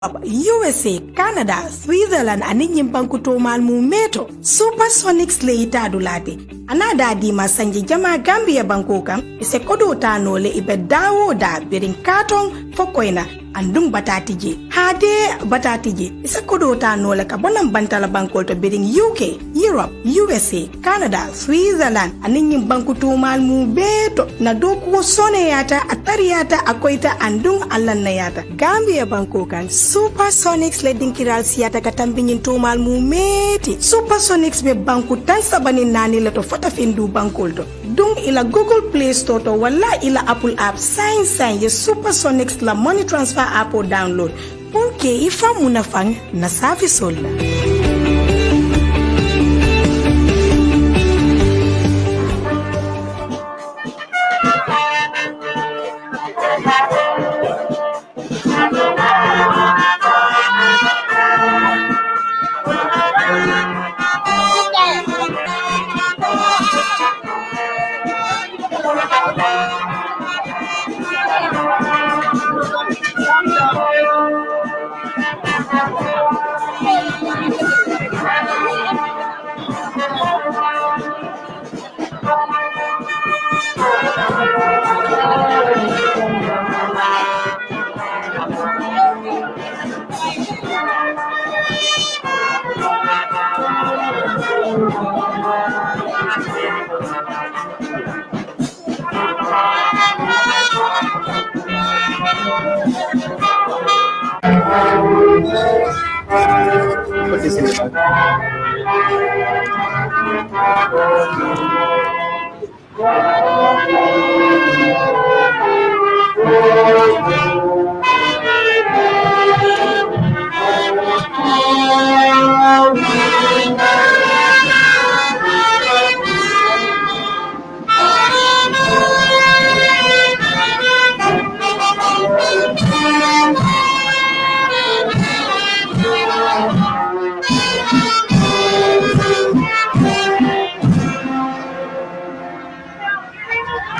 USA, Canada, Switzerland, ani nyimbanku tomal mu meto. Supersonics le itadu lati. Anada di masanje jama Gambia banko kan ise kodo tano le ibe dawo da birin katon fokoina andum batatije. Hade batatije ise kodo tano le kabonam bantala banko to birin UK, Europe, USA, Canada, Switzerland, ani nyimbanku tomal mu beto na doku sone yata atari yata akoita andum allanna yata. Gambia banko kan Supersonics le dinkiral siyata katambinyin tomal mu meti. Supersonics be banku tan sabani nani le to fota findu bankol to. Dung ila Google Play Store to wala ila Apple app sign ye Supersonics la money transfer app o download. Porque ifa munafang na service ola. What is it?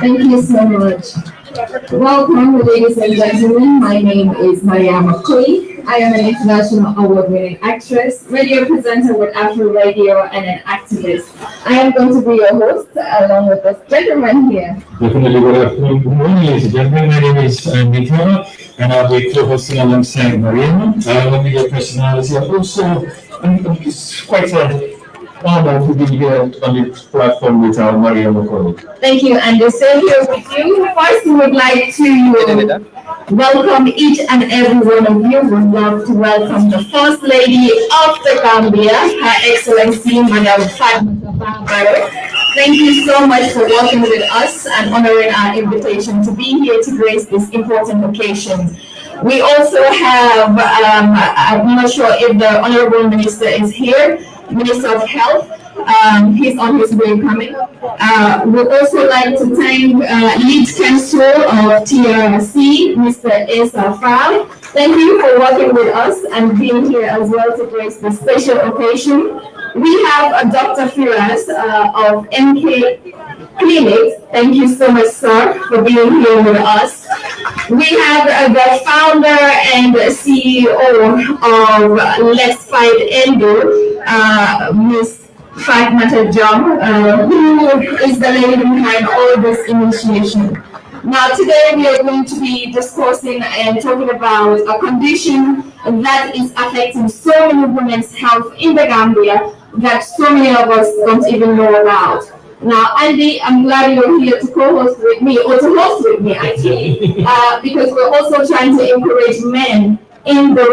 Thank you so much. Welcome, ladies and gentlemen. My name is Maria McCoy. I am an international award-winning actress, radio presenter with Afro Radio, and an activist. I am going to be your host along with this gentleman here. Definitely. Good afternoon. Good morning, ladies and gentlemen. My name is Mitra, and I'll be co-hosting alongside Mariana. I'm a media personality. And also, it's quite an honor to be here on this platform with Maria McCoy. Thank you, and the same here with you. First, we would like to welcome each and every one of you. We would love to welcome the First Lady of the Gambia, Her Excellency, Madam FATOUMATTA BARROW. Thank you so much for working with us and honoring our invitation to be here to grace this important occasion. We also have, I'm not sure if the Honorable Minister is here, Minister of Health. He's on his way coming. We'd also like to thank Lead Counsel of TRC, Mr. Asa Fal. Thank you for working with us and being here as well to grace this special occasion. We have Dr. Firas of MK Clinics. Thank you so much, sir, for being here with us. We have the founder and CEO of Let's Fight ENDO, Ms. FATOUMATTA who is the lady behind all this initiation. Now, today we are going to be discussing and talking about a condition that is affecting so many women's health in the Gambia that so many of us don't even know about. Now, Andy, I'm glad you're here to co-host with me, or to host with me, actually, because we're also trying to encourage men in the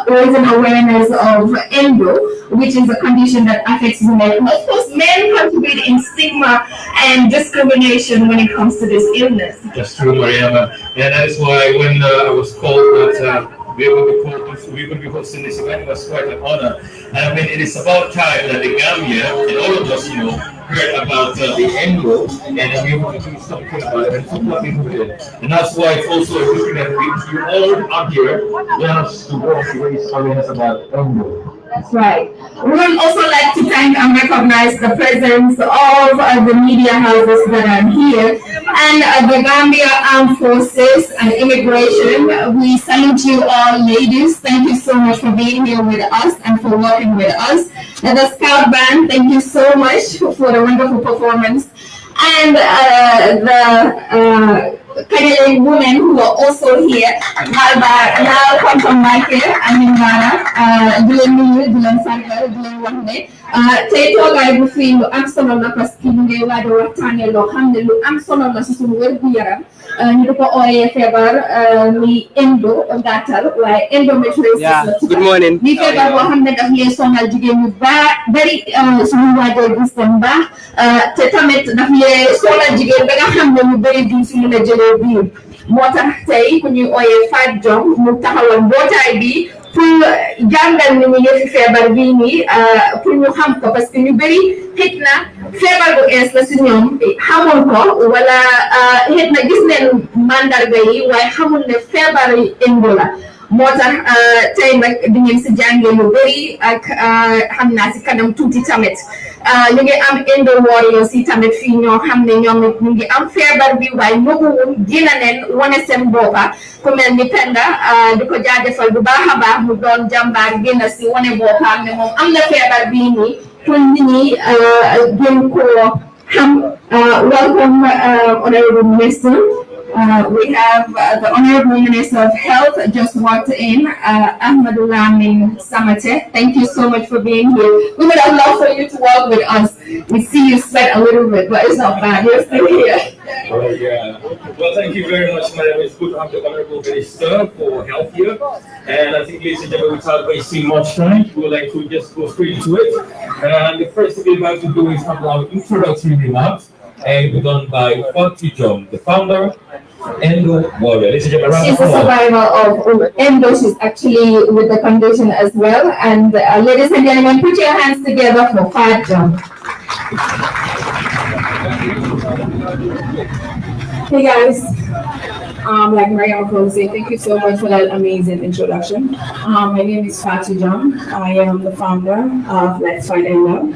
raising awareness of ENDO, which is a condition that affects women. Of course, men contribute in stigma and discrimination when it comes to this illness. That's true, Mariana. And that is why when I was called that we're going to be hosting this event, it was quite an honor. And I mean, it is about time that the Gambia and all of us, heard about the ENDO, and we want to do something about it and support people with it. And that's why it's also looking at you all out here, want us to go to raise awareness about ENDO. Right. We would also like to thank and recognize the presence of the media houses that are here and the Gambia Armed Forces and Immigration. We salute you all, ladies. Thank you so much for being here with us and for working with us. And the Scout Band, thank you so much for the wonderful performance. And the Canadian women who are also here. Now come from Michael and Nimbara, Dylan Nuyu, Dylan Sanger, Dylan Wahne. Tey toogaay bu fii lu am solo la parce que ñu ngi waaj a waxtaanee loo xam ne lu am solo la si suñu wér gu yaram ñu di ko ooyee feebar ni endo gàttal waaye endometriosis la. Good morning. Ni feebar boo xam ne daf lay sonal jigéen ñu bari suñu waajee gis dem baax te tamit daf lay sonal jigéen ba nga xam ne ñu bari duñ si mën a jëlee biir moo tax tey ku ñuy ooyee Fatou Jom mu taxawal mbootaay bi pour jàngal ni ñu yëfi feebar bii nii pour ñu xam ko parce que ñu bëri xëj na feebar bu ees la si ñoom xamul ko wala xëj na gis neen mandarga yi waaye xamul ne feebar yi endo la moo tax tey nag di ngeen si jàngee lu bëri ak xam naa si kanam tuuti tamit ñu ngi am endo warriors yi tamit fii ñoo xam ne ñoom ñu ngi am feebar bi waaye nëbbuwul dina leen wane seen boppa ku mel ni Penda di ko jaajëfal bu baax a baax mu doon jàmbaar génn si wane boppam ne moom am na feebar bii nii pour nit ñi gën koo xam. Welcome, Honorable Minister. We have the Honorable Minister of Health just walked in, Ahmadulamin Samate. Thank you so much for being here. We would have loved for you to walk with us. We see you sweat a little bit, but it's not bad. You're still here. Yeah. Well, thank you very much, madam. It's good to have the Honorable Minister for Health here. And I think, ladies and gentlemen, without wasting much time, we would like to just go straight to it. And the first thing we're about to do is have our introductory remarks. And we're done by Fatou Jom, the founder, Endo Warrior. Ladies and gentlemen, she's a survivor of Endo. She's actually with the condition as well. And ladies and gentlemen, put your hands together for Fatou Jom. Hey guys, like Maria was saying, thank you so much for that amazing introduction. My name is Fatou Jom. I am the founder of Let's Fight Endo.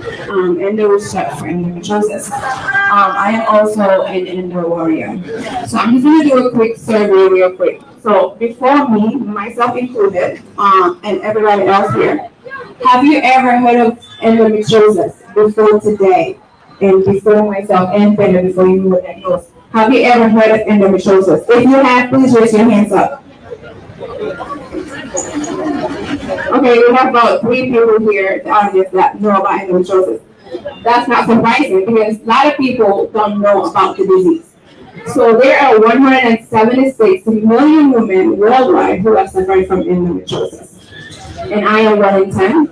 Endo is short for endometriosis. I am also an endo warrior. So I'm just going to do a quick survey real quick. So before me, myself included, and everybody else here, have you ever heard of endometriosis before today? And before myself and Pena, before you were diagnosed? Have you ever heard of endometriosis? If you have, please raise your hands up. Okay, we have about 3 people here, the audience, that know about endometriosis. That's not surprising because a lot of people don't know about the disease. So there are 176 million women worldwide who are suffering from endometriosis. And I am 1 in 10.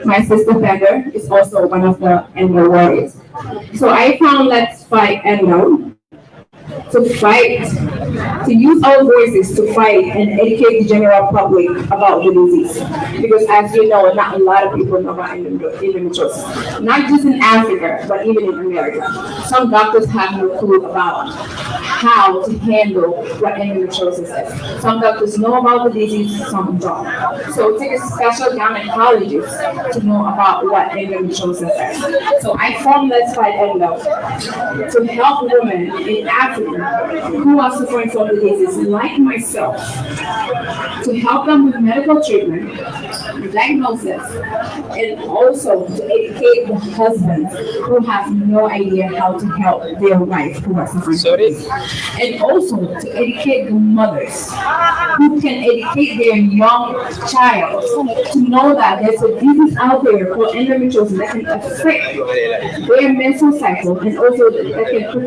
My sister Pender is also one of the endo warriors. So I found Let's Fight Endo to fight, to use our voices to fight and educate the general public about the disease. Because as you know, not a lot of people know about endometriosis. Not just in Africa, but even in America. Some doctors have no clue about how to handle what endometriosis is. Some doctors know about the disease, some don't. So it takes a special gynecologist to know about what endometriosis is. So I formed Let's Fight Endo to help women in Africa who are suffering from the disease, like myself, to help them with medical treatment, diagnosis, and also to educate the husbands who have no idea how to help their wife who are suffering from this. And also to educate the mothers who can educate their young child to know that there's a disease out there called endometriosis that can affect their menstrual cycle and also that can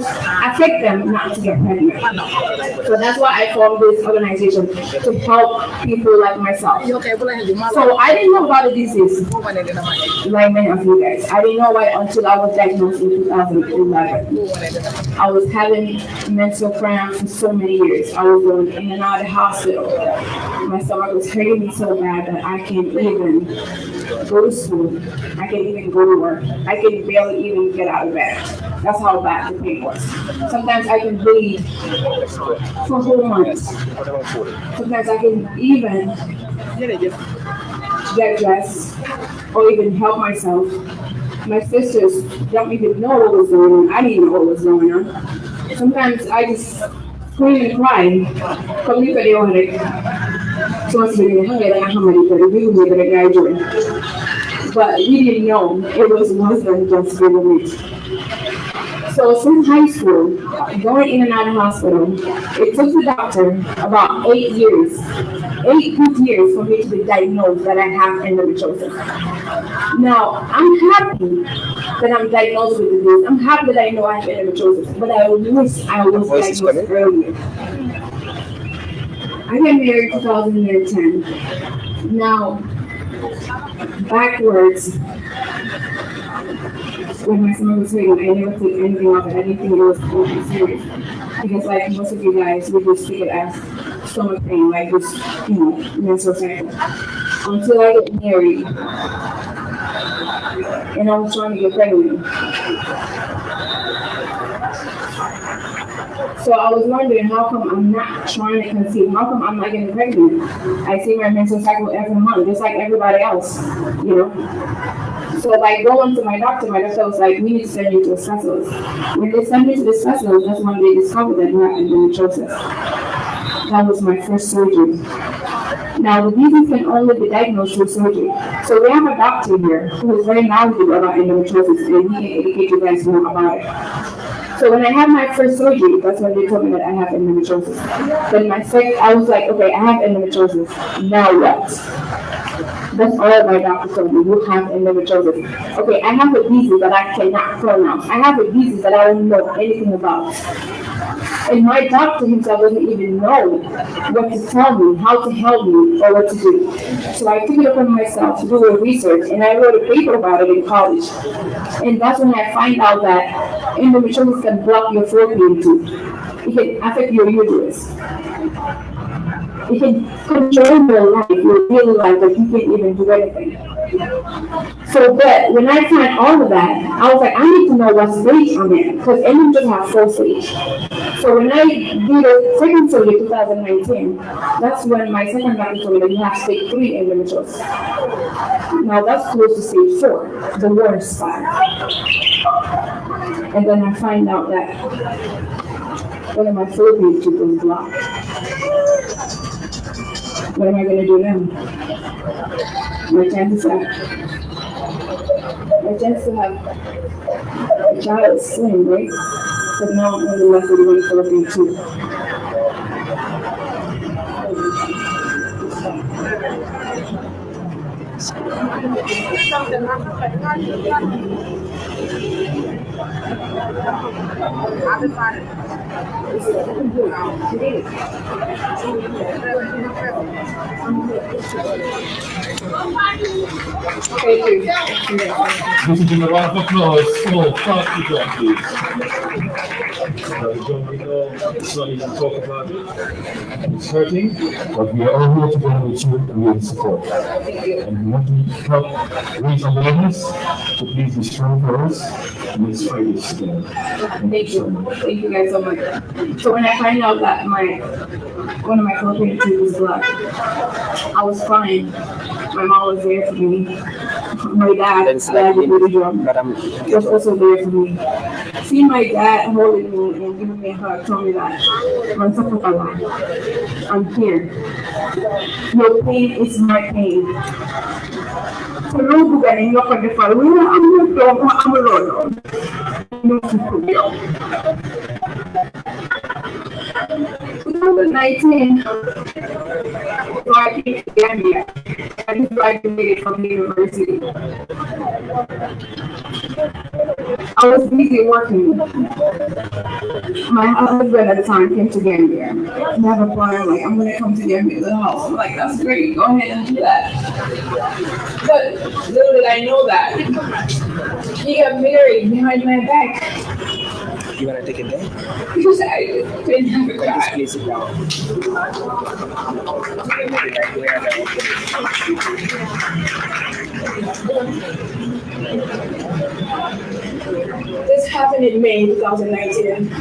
affect them not to get pregnant. So that's why I formed this organization to help people like myself. So I didn't know about the disease like many of you guys. I didn't know about it until I was diagnosed in 2011. I was having menstrual cramps for so many years. I was going in and out of the hospital. My stomach was hurting me so bad that I can't even go to school. I can't even go to work. I can barely even get out of bed. That's how bad the pain was. Sometimes I can bleed for whole months. Sometimes I can even get dressed, or even help myself. My sisters don't even know what was going on. I didn't know what was going on. Sometimes I just scream and cry. Come look at the one like, so much being hungry, like, how many people we were going to graduate. But we didn't know it wasn't just giving it. So since high school, going in and out of hospital, it took the doctor about 8 good years for me to be diagnosed that I have endometriosis. Now, I'm happy that I'm diagnosed with the disease. I'm happy that I know I have endometriosis, but I wish I was diagnosed earlier. I got married in 2010. Now, backwards, when my son was waiting, I never took anything off it. I didn't think it was anything serious. Because like most of you guys, we just see it as stomach pain, like this, menstrual cycle. Until I get married, and I was trying to get pregnant. So I was wondering, how come I'm not trying to conceive? How come I'm not getting pregnant? I see my menstrual cycle every month, just like everybody else, So like going to my doctor was like, we need to send you to a specialist. When they send me to the specialist, that's when they discovered that I had endometriosis. That was my first surgery. Now the disease can only be diagnosed through surgery. So we have a doctor here who is very knowledgeable about endometriosis, and he can educate you guys more about it. So when I had my first surgery, that's when they told me that I have endometriosis. Then I was like, okay, I have endometriosis. Now what? That's all my doctor told me. You have endometriosis. Okay, I have a disease that I cannot pronounce. I have a disease that I don't know anything about. And my doctor himself doesn't even know what to tell me, how to help me, or what to do. So I took it upon myself to do a research, and I wrote a paper about it in college. And that's when I find out that endometriosis can block your fallopian tube. It can affect your uterus. It can control your life, your daily life, but you can't even do anything. So, but when I found all of that, I was like, I need to know what stage I'm in, because endometriosis has 4 stages. So when I did the second surgery in 2019, that's when my second doctor told me that you have stage 3 endometriosis. Now that's close to stage 4, the worst part. And then I find out that one of my fallopian tubes was blocked. What am I going to do now? My chances to have a child is slim, right? So now I'm only left with one fallopian tube. Thank you. This is a round of applause for Party Junkies. We know it's not even talk about it. It's hurting, but we are all here together with you and we are in support. And we want to help raise awareness to please be strong for us and let's fight this together. Thank you. Thank you guys so much. So when I find out that one of my fallopian tubes was blocked, I was fine. My mom was there for me. My dad was also there for me. See my dad holding me and giving me a hug told me that I'm here. Your pain is my pain. So no good and you're going to fall. I'm alone. No people. 2019, so I came to Gambia. I just graduated from the university. I was busy working. My husband at the time came to Gambia. I have a plan, like, I'm going to come to Gambia to the house. I'm like, that's great, go ahead and do that. But little did I know that he got married behind my back. You want to take it down? Because I didn't have a Just guy. place it down. This happened in May 2019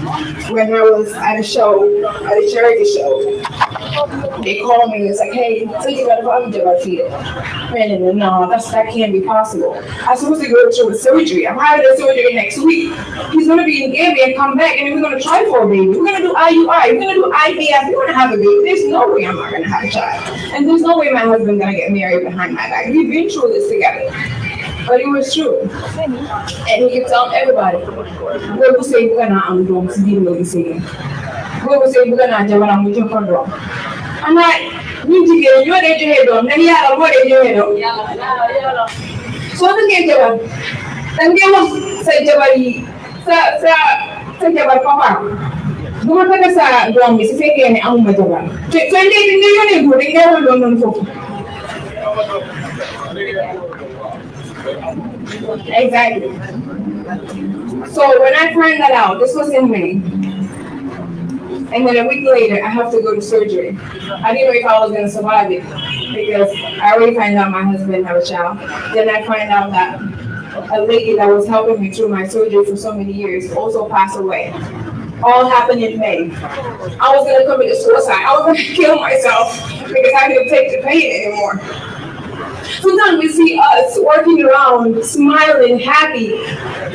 when I was at a show, at a charity show. They call me, it's like, hey, so you got a problem with your feet. Man, no, that can't be possible. I'm supposed to go through a surgery. I'm having a surgery next week. He's gonna be in Gambia and come back, and then we're gonna try for a baby. We're gonna do IUI, we're gonna do IVF, we're gonna have a baby. There's no way I'm not gonna have a child. And there's no way my husband's gonna get married behind my back. We've been through this together. But it was true. And he kept telling everybody, we will say we're gonna do this, we will say we're gonna do what I'm with your control. And I need to get you at your head on, and yeah, what is your head on? So the game job, and give us say Jabari, say Jabar Papa. Do not take us a drum, is taking an alma Jabar. 20 million, they never don't. Exactly. So when I found that out, this was in May. And then a week later, I have to go to surgery. I didn't know if I was going to survive it because I already found out my husband had a child. Then I find out that a lady that was helping me through my surgery for so many years also passed away. All happened in May. I was going to commit suicide. I was going to kill myself because I couldn't take the pain anymore. Sometimes we see us working around, smiling, happy,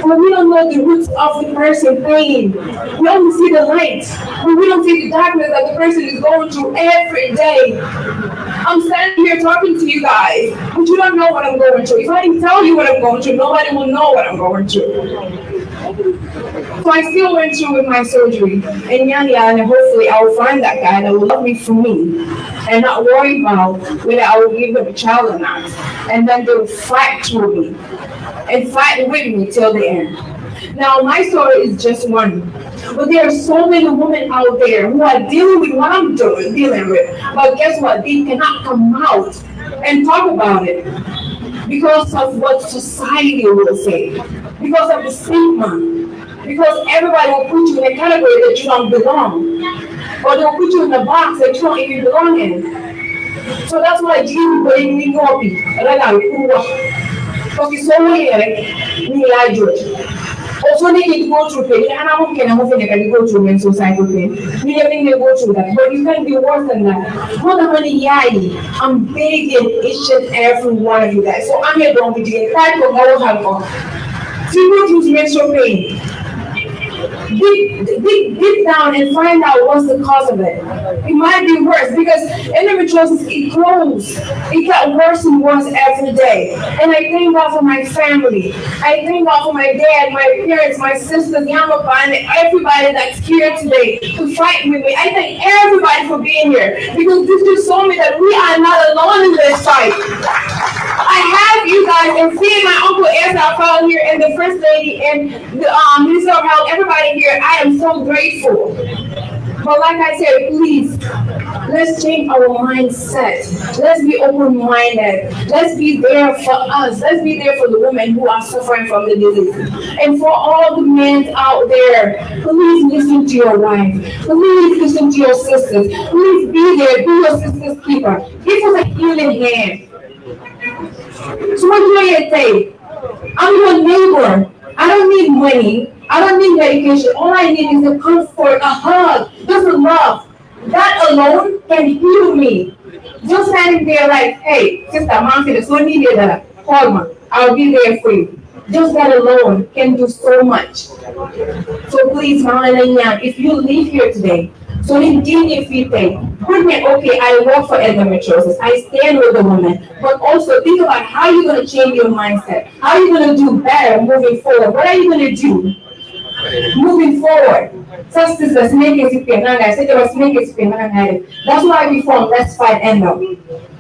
but we don't know the roots of the person's pain. We only see the light, but we don't see the darkness that the person is going through every day. I'm standing here talking to you guys, but you don't know what I'm going through. If I didn't tell you what I'm going through, nobody will know what I'm going through. So I still went through with my surgery, and and hopefully I will find that guy that will love me for me and not worry about whether I will give him a child or not. And then they will fight through me and fight with me till the end. Now my story is just one, but there are so many women out there who are dealing with what I'm dealing with. But guess what? They cannot come out and talk about it because of what society will say, because of the stigma, because everybody will put you in a category that you don't belong, or they'll put you in a box that you don't even belong in. So that's why Jesus bring me copy. Because it's so weird, we like it. Also, they need to go through pain. And I'm okay, I'm okay, they can go through mental cycle pain. We never need to go through that. But you can be worse than that. More than money, I'm begging each and every one of you guys. So I'm here, don't be doing that. See what you mental pain. Dig down and find out what's the cause of it. It might be worse because endometriosis, it grows. It got worse and worse every day. And I thank God for my family. I thank God for my dad, my parents, my sisters, Yamapa, and everybody that's here today to fight with me. I thank everybody for being here because this just showed me that we are not alone in this fight. I have you guys, and seeing my uncle Asa Paul here and the first lady and the Minister of Health, everybody here, I am so grateful. But like I said, please, let's change our mindset. Let's be open-minded. Let's be there for us. Let's be there for the women who are suffering from the disease. And for all the men out there, please listen to your wife. Please listen to your sisters. Please be there. Be your sister's keeper. Give us a healing hand. So what do I say? I'm your neighbor. I don't need money. I don't need medication. All I need is a comfort, a hug, just a love. That alone can heal me. Just standing there like, hey, sister, mom said, so needed that. Call me. I'll be there for you. Just that alone can do so much. So please, Mahalanya, if you leave here today, so in if you think, okay, I work for endometriosis, I stand with the woman, but also think about how you're going to change your mindset. How are you going to do better moving forward? What are you going to do moving forward? That's why we formed Let's Fight Endo.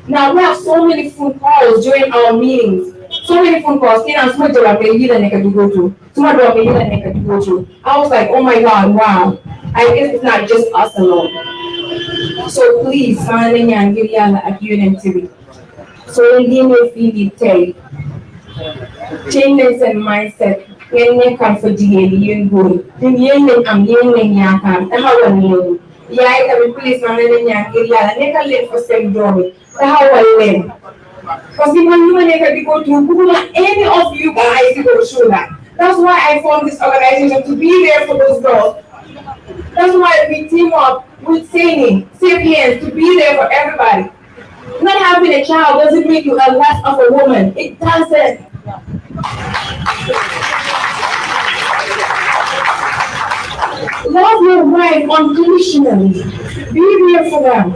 Now we have so many phone calls during our meetings. So many phone calls. I was like, oh my God, wow. I guess it's not just us alone. So please, find and give at UNMTV. So in the take changes and mindset. When you come for you go. Then I'm yakam. I please manage for same door. How I win. Because you go to any of you guys to go through that. That's why I formed this organization to be there for those girls. That's why we team up with Sapiens to be there for everybody. Not having a child doesn't make you a less of a woman. It doesn't. Love your wife unconditionally. Be there for them.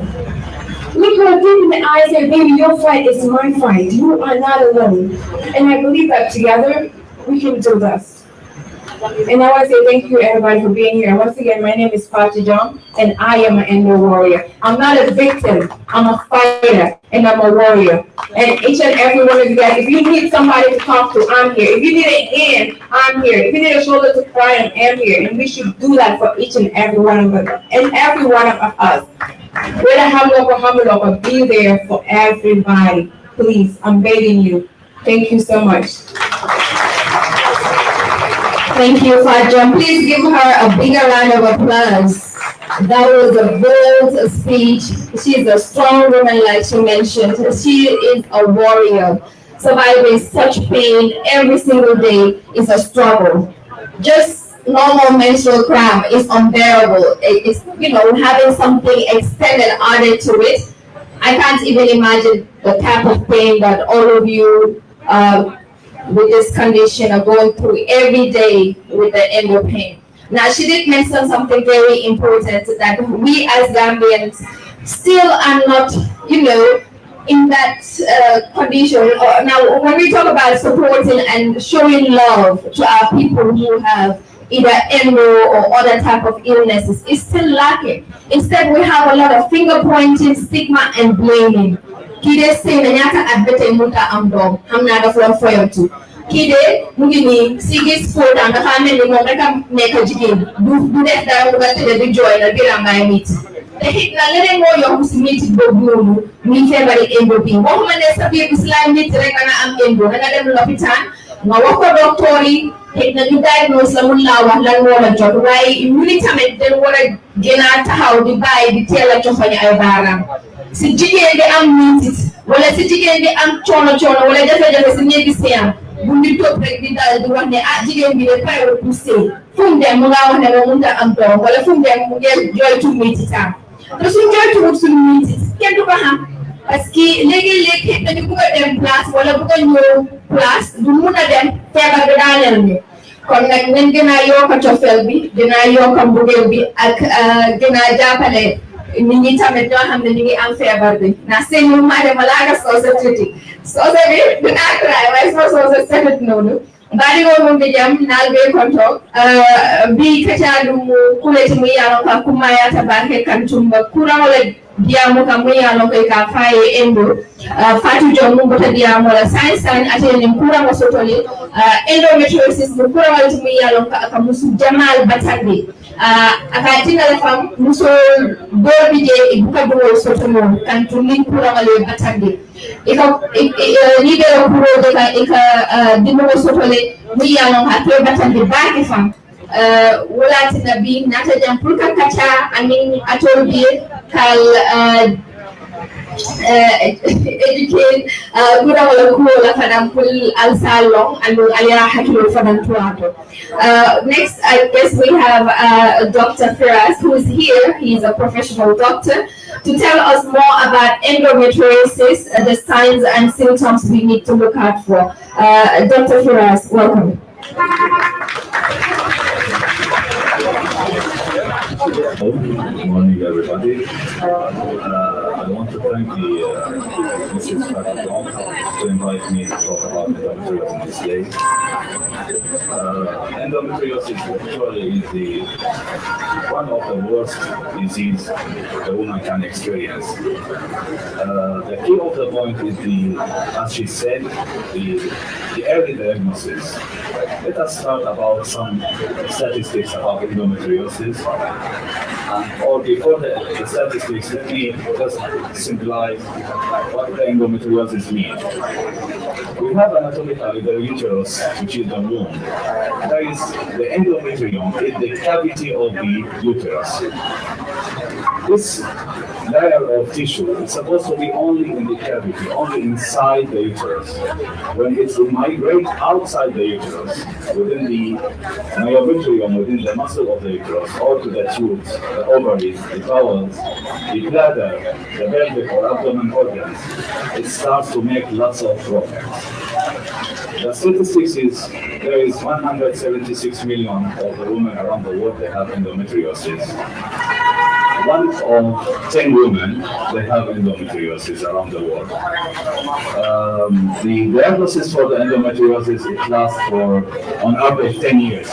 Look her deep in the eyes and baby, your fight is my fight. You are not alone. And I believe that together we can do this. And I want to say thank you everybody for being here. Once again, my name is Pachi John and I am an Endo warrior. I'm not a victim, I'm a fighter and I'm a warrior. And each and every one of you guys, if you need somebody to talk to, I'm here. If you need a hand, I'm here. If you need a shoulder to cry, I am here. And we should do that for each and every one of us. And every one of us. Whether humble or humble or be there for everybody. Please, I'm begging you. Thank you so much. Thank you, Fajam. Please give her a bigger round of applause. That was a bold speech. She's a strong woman, like she mentioned. She is a warrior. Surviving such pain every single day is a struggle. Just normal menstrual cramp is unbearable. It's, having something extended added to it. I can't even imagine the type of pain that all of you with this condition are going through every day with the endo pain. Now, she did mention something very important, that we as Gambians still are not, in that condition. Now, when we talk about supporting and showing love to our people who have either endo or other type of illnesses, it's still lacking. Instead, we have a lot of finger pointing, stigma, and blaming. Kide say na nyata adbete muta amdom hamna da from foyontu kide mugini sigi sport and the family mo reka make jigen du def da ko gatte de joy na dira ngay meet te hit na leneen mo yo ci meet bobu nonu mi febari endo bi mo ma ne sa bi islam meet rek na am endo nga dem l'hôpital nga wax ko docteur yi hit na ñu diagnose la mun la wax lan mo la jot waye ñu tamit den wara gëna taxaw di bay di téla joxoñ ay baram si jigéen di am mitit wala si jigéen di am coono wala jafe-jafe si néegi seyam bu ñu topp rek di dal di wax ne jigéen bi de pare pour sëy fu mu dem mu ngaa wax ne moom mënut a am doom wala fu mu dem mu ngeen jooytu mititam te suñ jooytuwut suñu mitit kenn du ko xam parce que léegi-léegi dañu bëgg a dem place wala bëgg a ñëw place du mun a dem feebar bi daaneel ñu kon nag nañ gën a yokk cofeel bi gën a yokk mbugeel bi ak gën a jàppale nit ñi tamit ñoo xam ne ñu ngi am feebar bi na seen ñu ma dem laaga soose tuuti soose bi dinaa try waaye soo soose setut noonu mbadi go mo be jam nal be konto bi kacadu mu kuleti mu yalo ka kuma ya tabarke kantumba kura wala diamo ka mu yalo ka faye endo fatu jo mu bota diamo la science atene kura mo sotoli endometriosis mu kura wala mu yalo ka musu jamal batande akatina la fam muso dobi je ibuka do sotomo kantumi kura wala batande libero kuro ika dimo sotole muyano hatwe batande baki fam wala tinabi nata jam pulka kacha amin atolbi kal educate gura wala ko la fadam pul al salon alu aliya hakilo fadam tuato. Next, I guess we have Dr. Firas, who is here. He's a professional doctor to tell us more about endometriosis, the signs and symptoms we need to look out for. Dr. Firas, welcome. Good morning, everybody. I want to thank Mrs. FATOUMATTA to invite me to talk about endometriosis this day. Endometriosis actually is one of the worst diseases a woman can experience. The key of the point is as she said, the early diagnosis. Let us start about some statistics about endometriosis. Or before the statistics, let me just symbolize what the endometriosis means. We have anatomically the uterus, which is the womb. That is, the endometrium is the cavity of the uterus. This layer of tissue is supposed to be only in the cavity, only inside the uterus. When it migrates outside the uterus, within the myometrium, within the muscle of the uterus, or to the tubes, the ovaries, the bowels, the bladder, the pelvic or abdomen organs, it starts to make lots of problems. The statistics is there is 176 million of the women around the world that have endometriosis. 1 of 10 women they have endometriosis around the world. The diagnosis for the endometriosis it lasts for on average 10 years.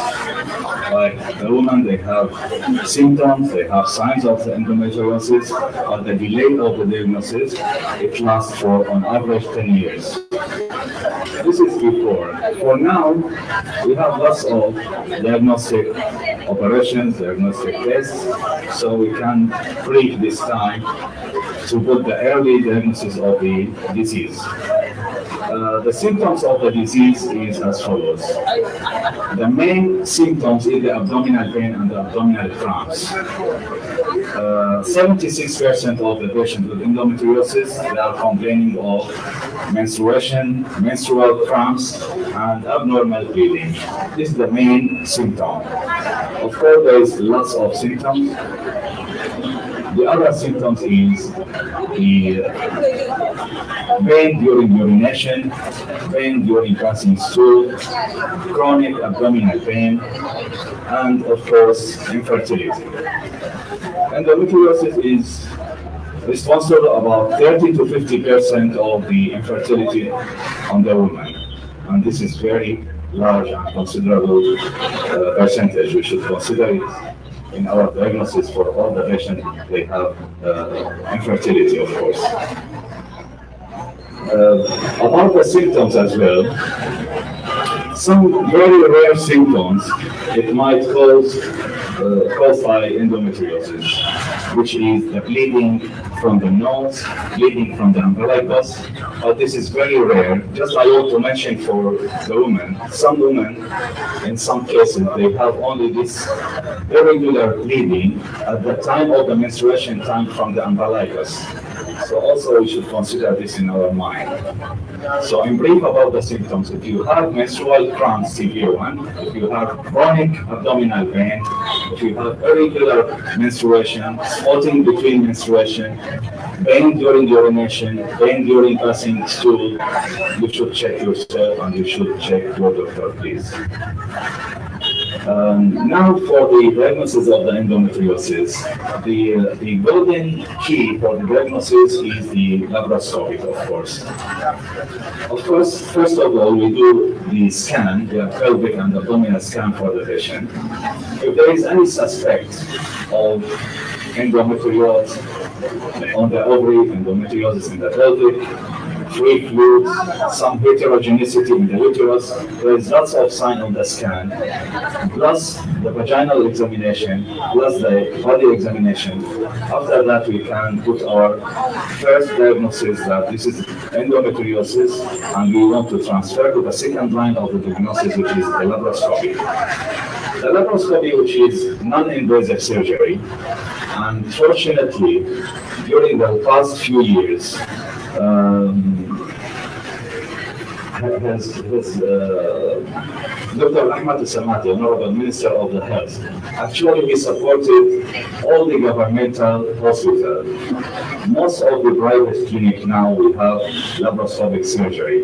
Like the women, they have symptoms, they have signs of the endometriosis, but the delay of the diagnosis it lasts for on average 10 years. This is before. For now, we have lots of diagnostic operations, diagnostic tests, so we can free this time to put the early diagnosis of the disease. The symptoms of the disease is as follows. The main symptoms is the abdominal pain and the abdominal cramps. 76% of the patients with endometriosis they are complaining of menstruation, menstrual cramps, and abnormal bleeding. This is the main symptom. Of course, there is lots of symptoms. The other symptoms is the pain during urination, pain during passing stool, chronic abdominal pain, and of course, infertility. Endometriosis is responsible about 30 to 50% of the infertility on the woman, and this is very large and considerable percentage. We should consider it in our diagnosis for all the patients they have infertility, of course. About the symptoms as well, some very rare symptoms it might cause caused by endometriosis, which is the bleeding from the nose, bleeding from the umbilicus, but this is very rare. Just I want to mention for the women, some women, in some cases, they have only this irregular bleeding at the time of the menstruation time from the umbilicus. So also we should consider this in our mind. So in brief about the symptoms, if you have menstrual cramps, severe one, if you have chronic abdominal pain, if you have irregular menstruation, spotting between menstruation, pain during urination, pain during passing stool, you should check yourself and you should check your doctor, please. Now for the diagnosis of the endometriosis, the golden key for the diagnosis is the laparoscopic, of course. Of course, first of all, we do the scan, the pelvic and abdominal scan for the patient. If there is any suspect of endometriosis on the ovary, endometriosis in the pelvic, free fluids, some heterogeneity in the uterus, there is lots of sign on the scan, plus the vaginal examination, plus the body examination. After that, we can put our first diagnosis that this is endometriosis, and we want to transfer to the second line of the diagnosis, which is the laparoscopy. The laparoscopy, which is non-invasive surgery, and fortunately, during the past few years, Dr. FATOUMATTA, Honorable Minister of the Health, actually we supported all the governmental hospitals. Most of the private clinics now we have laparoscopic surgery.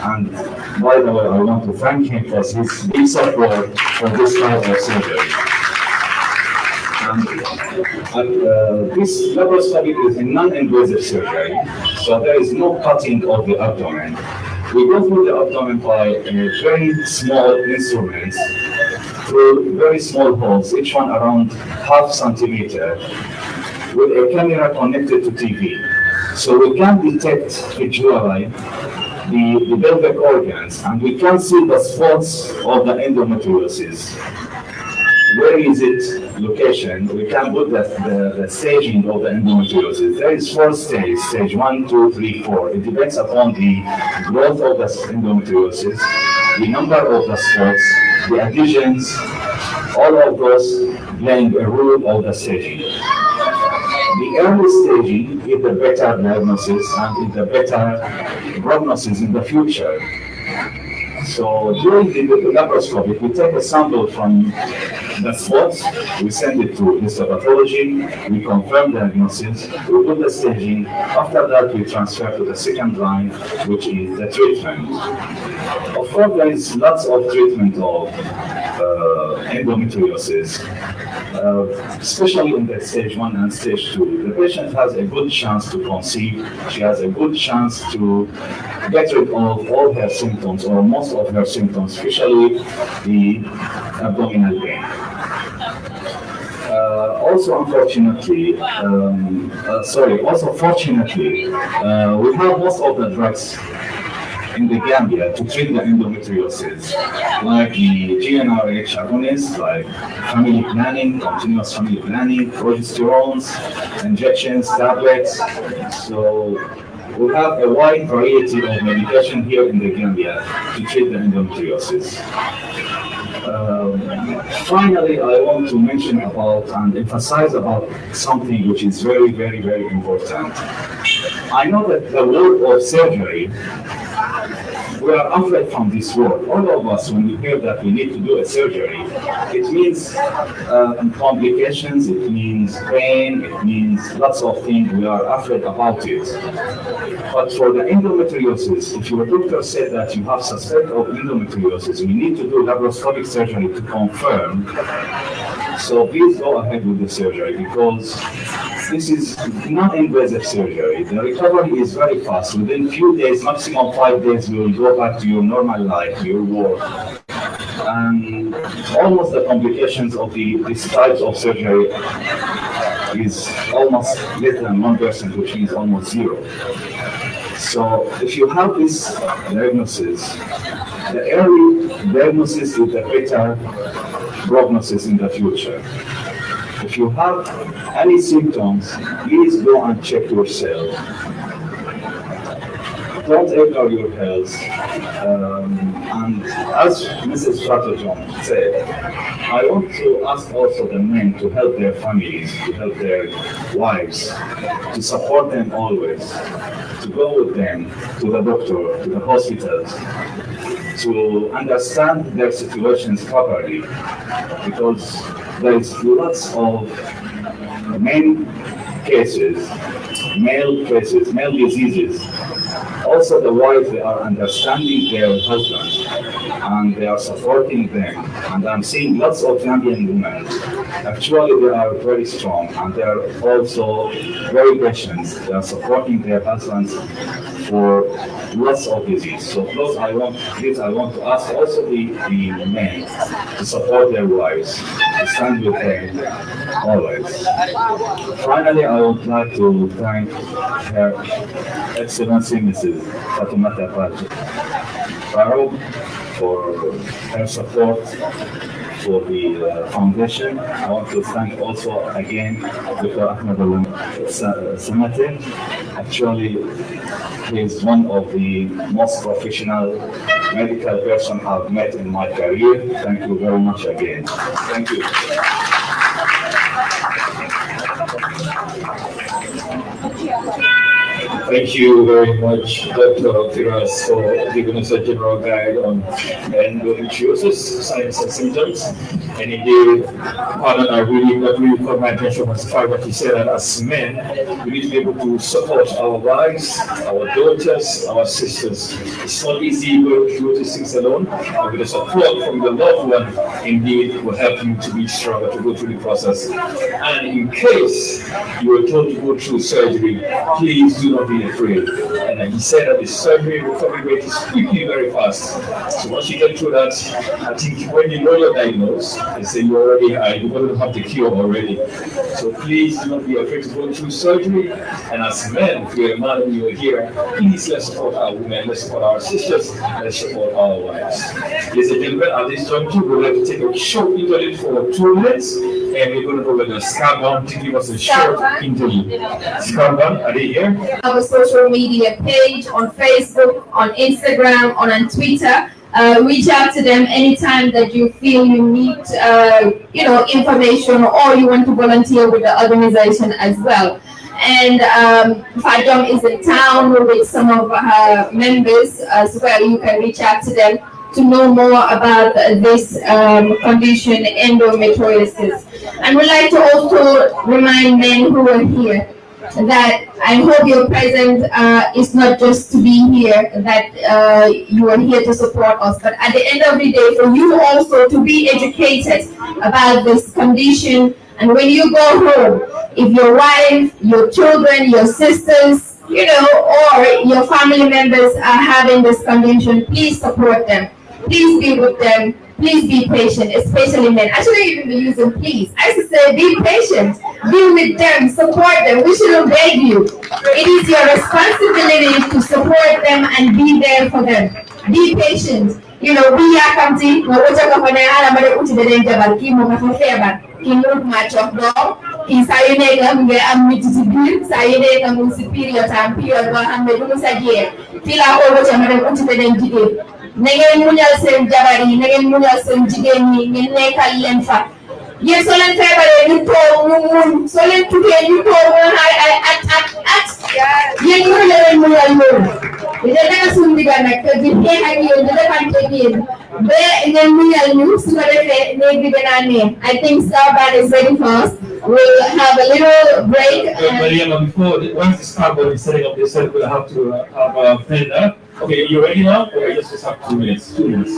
And by the way, I want to thank him for his big support for this type of surgery. This laparoscopic is a non-invasive surgery, so there is no cutting of the abdomen. We go through the abdomen by a very small instruments through very small holes, each one around ½ centimeter, with a camera connected to TV. So we can detect visually the pelvic organs, and we can see the spots of the endometriosis. Where is it location? We can put the staging of the endometriosis. There is 4 stages, stage 1, 2, 3, 4. It depends upon the growth of the endometriosis, the number of the spots, the adhesions, all of those playing a role of the staging. The early staging is the better diagnosis and is the better prognosis in the future. So during the laparoscopy, we take a sample from the spot, we send it to histopathology, we confirm the diagnosis, we do the staging. After that, we transfer to the second line, which is the treatment. Of course, there is lots of treatment of endometriosis, especially in the stage 1 and stage 2. The patient has a good chance to conceive, she has a good chance to get rid of all her symptoms or most of her symptoms, especially the abdominal pain. Fortunately, we have most of the drugs in the Gambia to treat the endometriosis, like the GnRH agonists, like family planning, continuous family planning, progesterones, injections, tablets. So we have a wide variety of medication here in the Gambia to treat the endometriosis. Finally, I want to mention about and emphasize about something which is very, very, very important. I know that the word of surgery, we are afraid from this word. All of us, when we hear that we need to do a surgery, it means complications, it means pain, it means lots of things. We are afraid about it. But for the endometriosis, if your doctor said that you have suspect of endometriosis, we need to do laparoscopic surgery to confirm. So please go ahead with the surgery, because this is non-invasive surgery. The recovery is very fast. Within few days, maximum 5 days, you will go back to your normal life, your work. And almost the complications of this type of surgery is almost less than 1%, which means almost zero. So if you have this diagnosis, the early diagnosis is the better prognosis in the future. If you have any symptoms, please go and check yourself. Don't ignore your health. And as Mrs. Stratton said, I want to ask also the men to help their families, to help their wives, to support them always, to go with them to the doctor, to the hospitals, to understand their situations properly, because there is lots of male cases, male diseases. Also the wives, they are understanding their husbands and they are supporting them. And I'm seeing lots of Gambian women, actually they are very strong and they are also very patient. They are supporting their husbands for lots of disease. So please, I want to ask also the men to support their wives, to stand with them always. Finally, I would like to thank Her Excellency Mrs. FATOUMATTA BARROW for her support for the foundation. I want to thank also again Dr. Ahmed Samate. Actually, he is one of the most professional medical person I've met in my career. Thank you very much again. Thank you. Thank you very much, Dr. Firas, for giving us a general guide on endometriosis, signs and symptoms. And indeed, pardon, that really caught my attention was the fact that he said that as men, we need to be able to support our wives, our daughters, our sisters. It's not easy going through these things alone, but with the support from the loved one, indeed, will help you to be stronger, to go through the process. And in case you were told to go through surgery, please do not be afraid. And he said that the surgery recovery rate is quickly very fast. So once you get through that, I think when you know you're diagnosed, they say you already are, you're going to have the cure already. So please do not be afraid to go through surgery. And as men, if you're a man and you're here, please let's support our women, let's support our sisters, let's support our wives. Ladies and gentlemen, at this juncture, we'd like to take a short interlude for 2 minutes. And we're going to go with the Scarbon to give us a short interview. Scarbon, are they here? Our social media page on Facebook, on Instagram, on Twitter Reach out to them anytime that you feel you need, information or you want to volunteer with the organization as well. And FATOUM is in town with some of her members as well. You can reach out to them to know more about this condition, endometriosis. And we'd like to also remind men who are here that I hope your presence is not just to be here, that you are here to support us, but at the end of the day, for you also to be educated about this condition. And when you go home, if your wife, your children, your sisters, or your family members are having this condition, please support them. Please be with them. Please be patient, especially men. I shouldn't even be using please. I should say be patient. Be with them. Support them. We shouldn't beg you. It is your responsibility to support them and be there for them. Be patient. Be yakamti. Match of dog. Sayonega am mitibir, sayonega superior time period 100 year. Tila over to na ngeen muñal seen jabar yi na ngeen muñal seen jigéen ñi ngeen nekkal leen fa yéen soo leen feebaree ñu toog ñu muñ soo leen tukkee ñu toog ay at yéen mënu leen muñal loolu da nga suñu digal nag te di xeex ak yéen di defante ak yéen ba ngeen muñal ñu su ko defee néeg bi gën a neex. I think Starbat is ready for us. We'll have a little break. Before once the Starbat is setting up this, we'll have to have a friend. Okay, you ready now? Okay, just have 2 minutes. 2 minutes.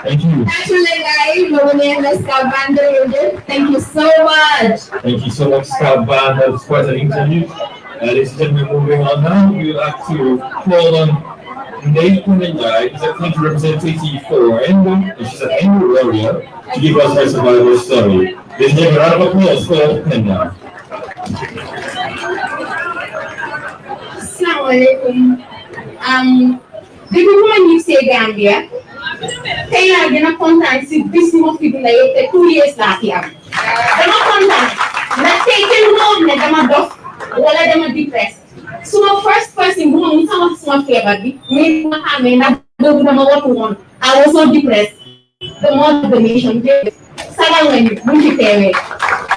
Thank you. Thank you so much. Thank you so much, Scout Band. That was quite an interview. Ladies and gentlemen, moving on now, we would like to call on Nate Kunenjai, who's a country representative for ENDO, and she's an ENDO warrior, to give us her survival story. Ladies and gentlemen, a round of applause for Kunenjai. Assalamu alaikum. Depuis bu ma ñibbisee Gambia tey laa gën a kontaan si bis ma fi dunda yëpp te 2 years laa fi am dama kontaan ndax tey kenn moom ne dama dof wala dama depressed suma feebar bi mais ma xamee ndax boobu dama watu woon I was so depressed the more the nation sagal nga ñu buñ ci teewee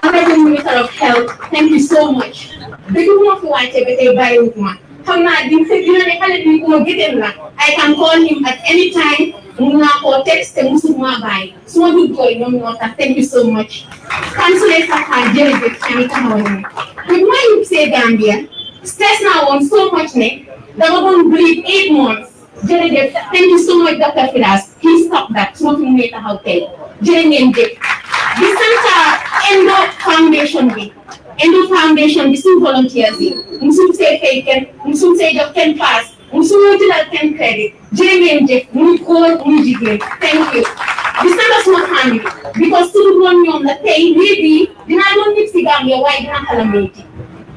Honorable Minister of Health thank you so much dëgg bu ma fi wàccee ba tey bàyyiwut ma xam naa dina ne xale bi ku ma gëtëm la I can call him at any time mun naa koo text te musuma bàyyi su ma dugg koy ñoom ñoo tax thank you so much Councillor Saka jërëjëf tamit taxaw nañu te bu ma yëg see Gambia stress naa woon so much ne dama doon bleed 8 months jërëjëf thank you so much Dr. Firas he stopped that su ma fi mënee taxaw tey jërë ngeen jëf di sant ENDO Foundation bi suñu volunteers yi musuñ see fay kenn musuñ see jox kenn pass musuñoo jëlal kenn crédit jërë ngeen jëf muy góor muy jigéen thank you di sant suma famille because su dul woon ñoom la tey maybe dinaa doon nit si Gambia waaye dinaa xala métti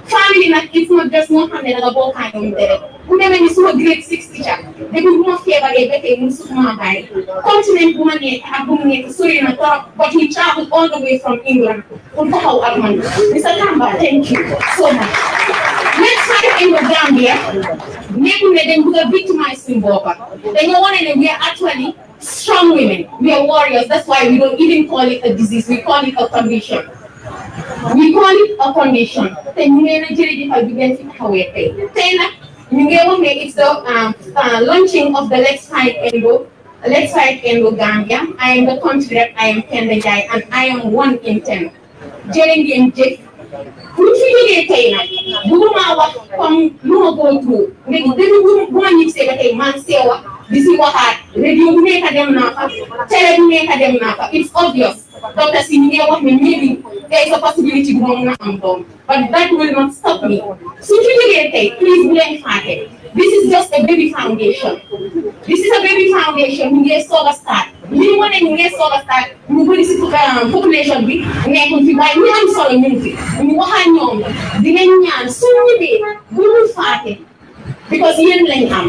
famille nag it's not just moo xam ne danga bokkaa ñoom deret bu demee ni suma grade 6 teacher depuis bu ma feebaree ba tey musuma bàyyi continent bu ma nekk ak bu mu nekk sori na trop but he traveled all the way from England pour taxaw ak man Mr. Tamba thank you so much next time in the Gambia nekkul ne dañ bëgg a victimize suñu boppa dañoo wane ne we are actually strong women we are warriors that's why we don't even call it a disease we call it a condition te ñu ngeen a jërëjëfal bi ngeen fi taxawee tey nag ñu ngi wax ne it's the launching of the Let's Fight ENDO Gambia I am the country rep I am Kenda Jai and I am 1 in 10 jërë ngeen jëf bu fi jógee tey nag bëgguma wax comme lu ma go through léegi dégg bu ma ñibbisee ba tey man seewa di si waxaat radio bu nekk dem naa fa télé bu nekk dem naa fa it's obvious doctor si ñu ngi wax ne maybe there is a possibility bu ma mun a am doom but that will not stop me su fi jógee tey please bu leen fàtte this is just a baby foundation ñu ngi soog a start li mu wane ñu ngi soog a start ñu bëri si population bi nekkul fi waaye ñu am solo ñu ngi fi ñu waxaat ñoom dinañ ñaan suñu ñibbee bu ñu fàtte because yéen lañ am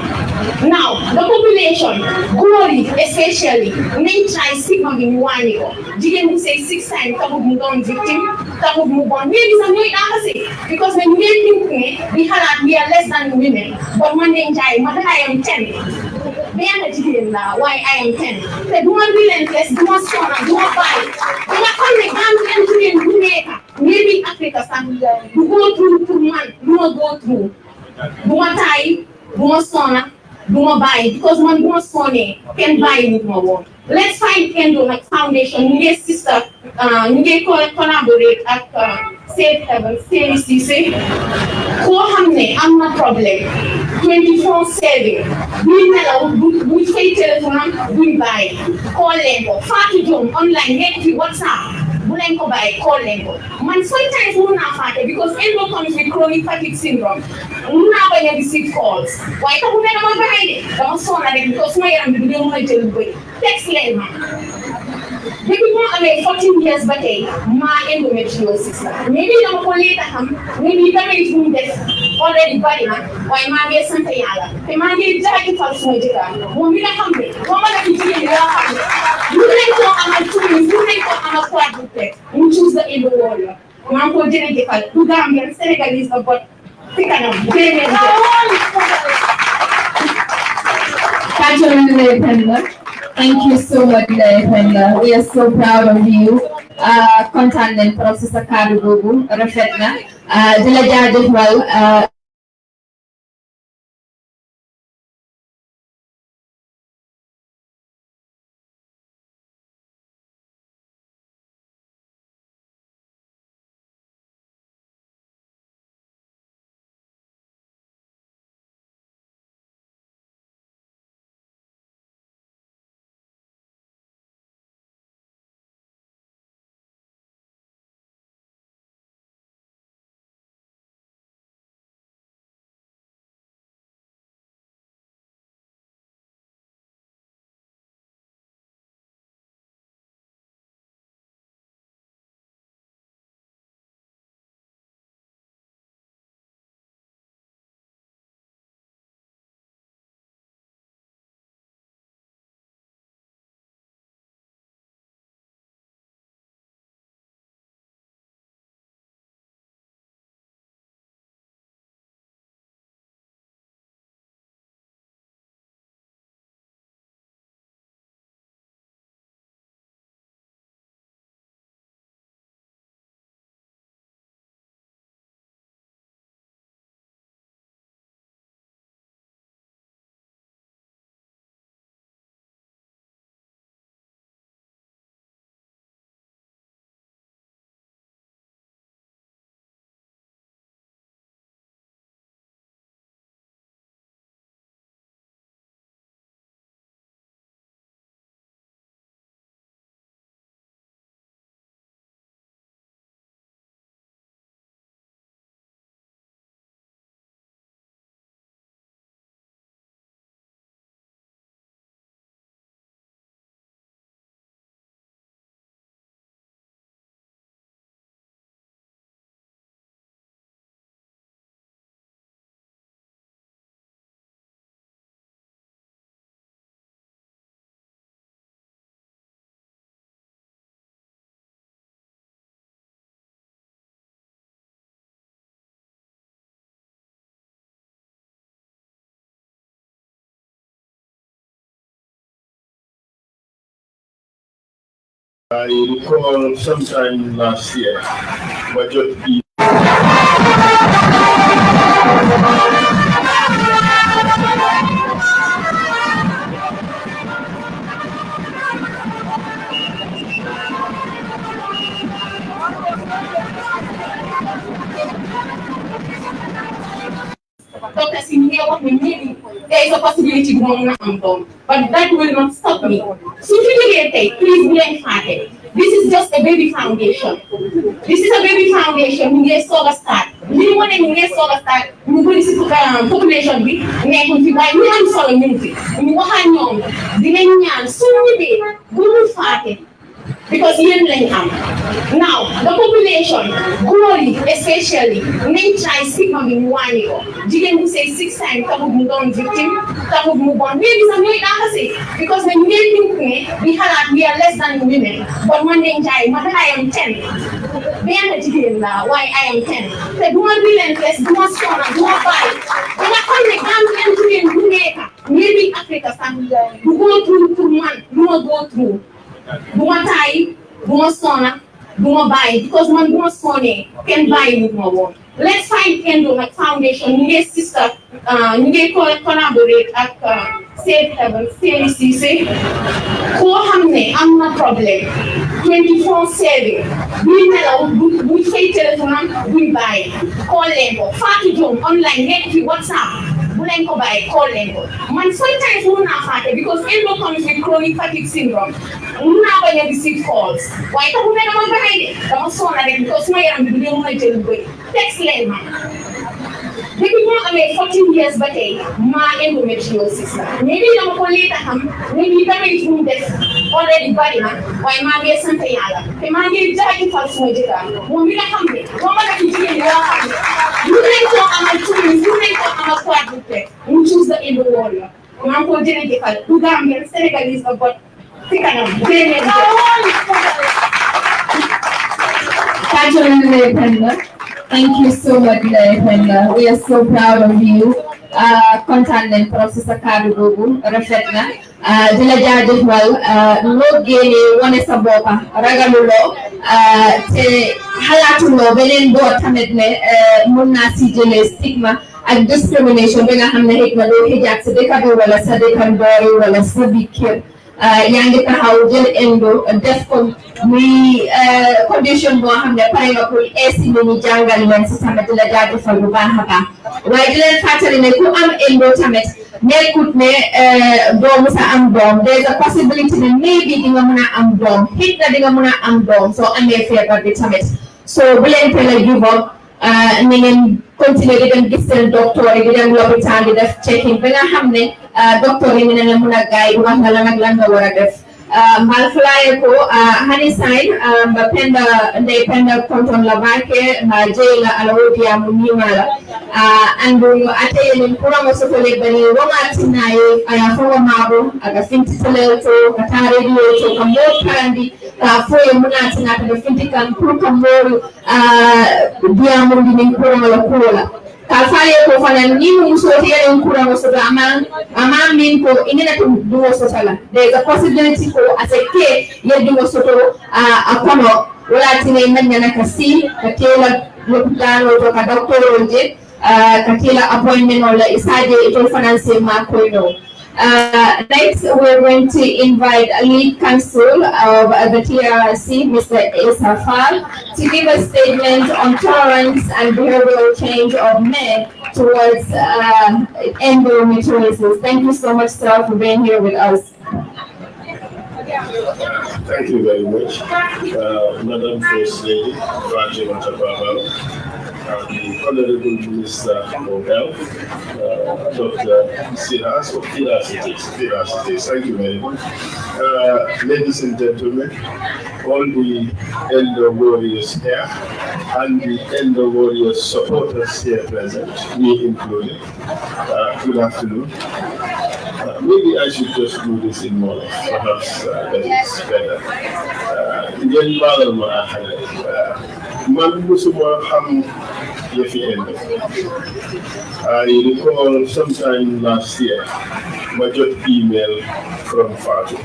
now the population góor yi especially nañ try stigma bi ñu wàññi ko jigéen bu say 6 times taxut mu doon victime taxut mu bon léegi sax ñooy daaka si because nag ngeen think ne di xalaat we are less than women but man nañ jaay man I am 10 benn jigéen la waaye I am 10 te du ma relentless du ma sonna du ma bàyyi da nga xam ne Gambian jigéen bu nekk maybe Africa sax du go through pour man du ma go through bu ma taay bu ma sonna du ma bàyyi because man bu ma sonnee kenn bàyyi nit ma woon Let's Fight ENDO nag foundation ñu ngi sister ñu ngi collaborate ak Safe Heaven Seri Cissé koo xam ne am na problème 24/7 buy nelaw buy fay téléphone am buy bàyyi call leen ko Fatou Diom online nekk fi WhatsApp bu leen ko bàyyi call leen ko man sometimes mun naa fàtte because ENDO comes with chronic fatigue syndrome mun naa bañ a receive calls waaye taxu ne dama bàyyi de dama sonna rek because suma yaram bi du dee mën a jël bëri text leen ma depuis bu ma amee 14 years ba tey maa endometriosis la maybe dama ko lii taxam maybe damay fu mu des already bari na waaye maa ngi sant yàlla te maa ngi jaajëfal suma jëkkër moom mi nga xam ne moom la fi jigéen ñi loo xam ne lu leen koo amal twins lu leen koo amal quadruplet mu choose the ENDO warrior maa ngi ko jërëjëfal du Gambian Senegalese la bot fi kanam Thank you so much, Penda. We are so proud of you. Kontaan nañ trop si sa kàddu googu rafet na di la jaajëfal I recall sometime last year, majority doctors in here what we need, there is a possibility going on, but that will not stop me. So please blame Fatih. This is just a baby foundation. This is a baby foundation. We get solar start. We want to get solar start. We go to population bi nekul fi way we am solo ñu fi ñu waxal ñoom dinañ ñaan suñu bi bu ñu faté because yéen lañ am. Now the population growing especially nañ try stigma bi ñu wàññi ko jigéen bu say 6 times taxul mu doon victime taxul mu bon léegi sax ñooy daaka say because when we think ne we xalaat we are less than women but man dañ jaay man I am 10 benn jigéen la waaye I am 10 te du ma relentless du ma sonal du ma bàyyi da nga xam ne Gambian jigéen bu nekk maybe Africa sax du go through pour man du ma go through bu ma taay bu ma sona bu ma bàyyi because man bu ma sonee kenn bàyyi wut ma woon. Let's find ENDO like foundation ñu ngi sister ñu ngi collaborate ak Safe Haven CNCC koo xam ne am na problème 24/7 buy nelaw bu fay téléphone am buy bàyyi call leen ko Fatou Diom online nekk fi WhatsApp bu leen ko bàyyi call leen ko man sometimes mun naa fàtte because ENDO comes with chronic fatigue syndrome mun naa bañ a receive calls waaye taxul ne dama bàyyi de dama sonn rek because suma yaram bi du dee mën a jël bëri text leen ma depuis moo amee 14 years ba tey maa endometriosis la maybe dama ko lii taxam maybe damay mu def already bari na waaye maa ngi sant yàlla te maa ngi jaajëfal suma jëkkër moom mi nga xam ne moo ma def jigéen yoo xam ne lu nañ koo amal twins lu nañ koo amal quadruple mu choose the Endo warrior maa ngi ko jërëjëfal du Gambien Sénégalais la bot ci kanam Thank you so much, Penda. We are so proud of you. Kontaan nañ trop si sa kàddu googu rafet na di la jaajëfal loo génnee wane sa boppa ragaluloo te xalaatuloo beneen boor tamit ne mun naa si jëlee stigma ak discrimination bi nga xam ne xëy na doo xijaat sa dëkk bi wala sa dëkkandoor yi wala sa biir kër yaa ngi taxaw jël Endo def ko muy condition boo xam ne pare nga pour eesi ni ñu jàngal leen si tamit di la jaajëfal bu baax a baax waaye di leen fàttali ne ku am Endo tamit nekkut ne doo musa am doom there is a possibility ne maybe di nga mën a am doom xit na di nga mën a am doom soo amee feebar bi tamit so bu leen teel a give up ni ngeen continuer di dem gis seen docteur yi di dem lopitaan di def checking ba nga xam ne docteur yi ñu ne la mun a gaay wax nga lan ak lan nga war a def mbal fulaye ko hani sign mba penda ndey penda konton la banke mba jeyla ala wodia mu nimala andu ateyelin kuramo sotole bani wonga tinaye aya fonga mabo aga finti tele to kata radio to kamo karandi foye munati na kada finti kan kuru kamo dia mundi ni kuramo la kula kalfale ko fana ni musoti yelen kuramo soto ama min ko inena to duwo sotala there is a possibility ko aseke yeduwo soto akono wala tine manyana kasi katela lopitano to ka doctor onje katila appointment wala isaje ito finance makoino. Next, we're going to invite a lead counsel of the TRC, Mr. Isafal, to give a statement on tolerance and behavioral change of men towards endometriosis. Thank you so much, sir, for being here with us. Thank you very much, Madam First Lady, FATOUMATTA, the Honorable Minister for Health, Dr. Siras, or Tiras. Thank you very much. Ladies and gentlemen, all the Endo warriors here and the Endo warriors supporters here present, me included, good afternoon. Maybe I should just do this in more, perhaps that is better. I recall sometime last year, I got email from Fatou.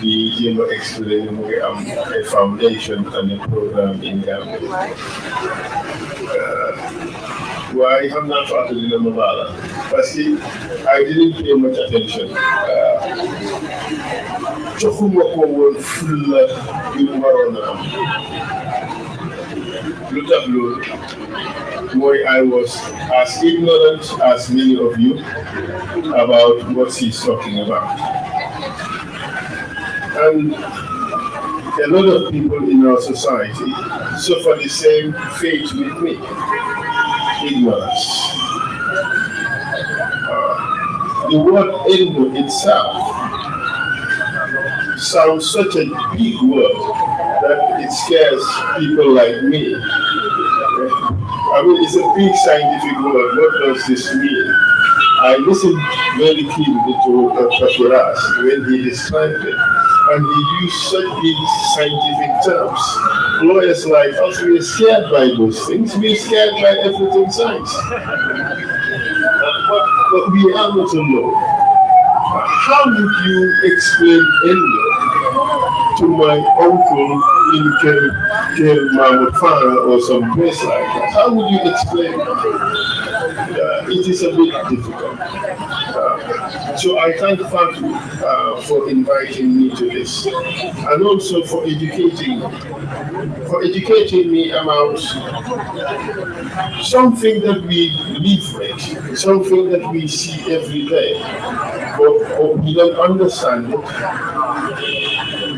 the explain a foundation and a program in Gambia. Why I'm not talking to them about it? Parce que I didn't pay much attention. Joxuma ko woon fulla bi mu waroon a am. Lu tax loolu mooy I was as ignorant as many of you about what he's talking about. And a lot of people in our society suffer the same fate with me. Ignorance. The word ENDO itself sounds such a big word that it scares people like me. I mean, it's a big scientific word. What does this mean? I listened very keenly to Dr. Firas when he described it, and he used such big scientific terms. Lawyers like us, we are scared by those things. We are scared by everything science. But we are not to know. How would you explain ENDO to my uncle in Kel Mahmoud Farah or some place like that? How would you explain that? It is a bit difficult. So I thank Fatou for inviting me to this, and also for educating me about something that we live with, something that we see every day, but we don't understand it.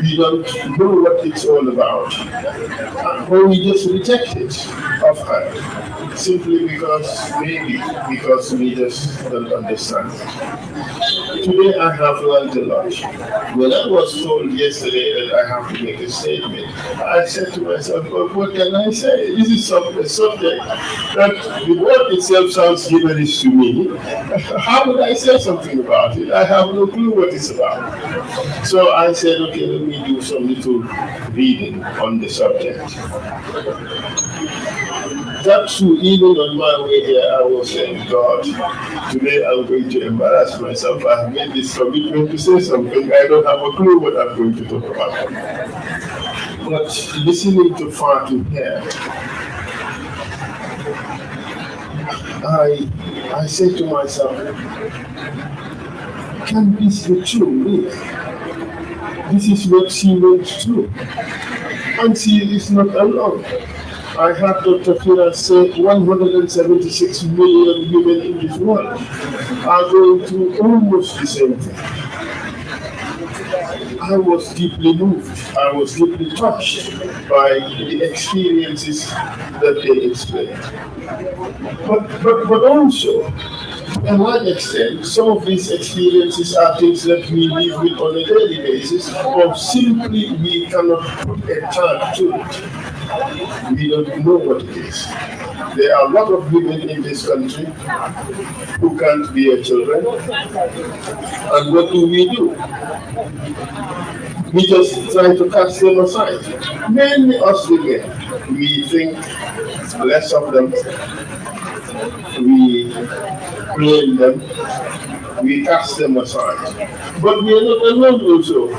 We don't know what it's all about, or we just reject it of her, simply because we just don't understand. Today I have learned a lot. When I was told yesterday that I have to make a statement, I said to myself, well, what can I say? This is a subject that the word itself sounds gibberish to me. How would I say something about it? I have no clue what it's about. So I said, okay, let me do some little reading on the subject. That's true. Even on my way here, I was saying, God, today I'm going to embarrass myself. I have made this commitment to say something. I don't have a clue what I'm going to talk about. But listening to Fatou here, I say to myself, can this be true? This is what she went through. And she is not alone. I heard Dr. Firas say 176 million women in this world are going through almost the same thing. I was deeply moved. I was deeply touched by the experiences that they explained. But also, to a large extent, some of these experiences are things that we live with on a daily basis, or simply we cannot put a tag to it. We don't know what it is. There are a lot of women in this country who can't bear children. And what do? We just try to cast them aside. Mainly us women, we think less of them. We blame them. We cast them aside. But we are not alone also.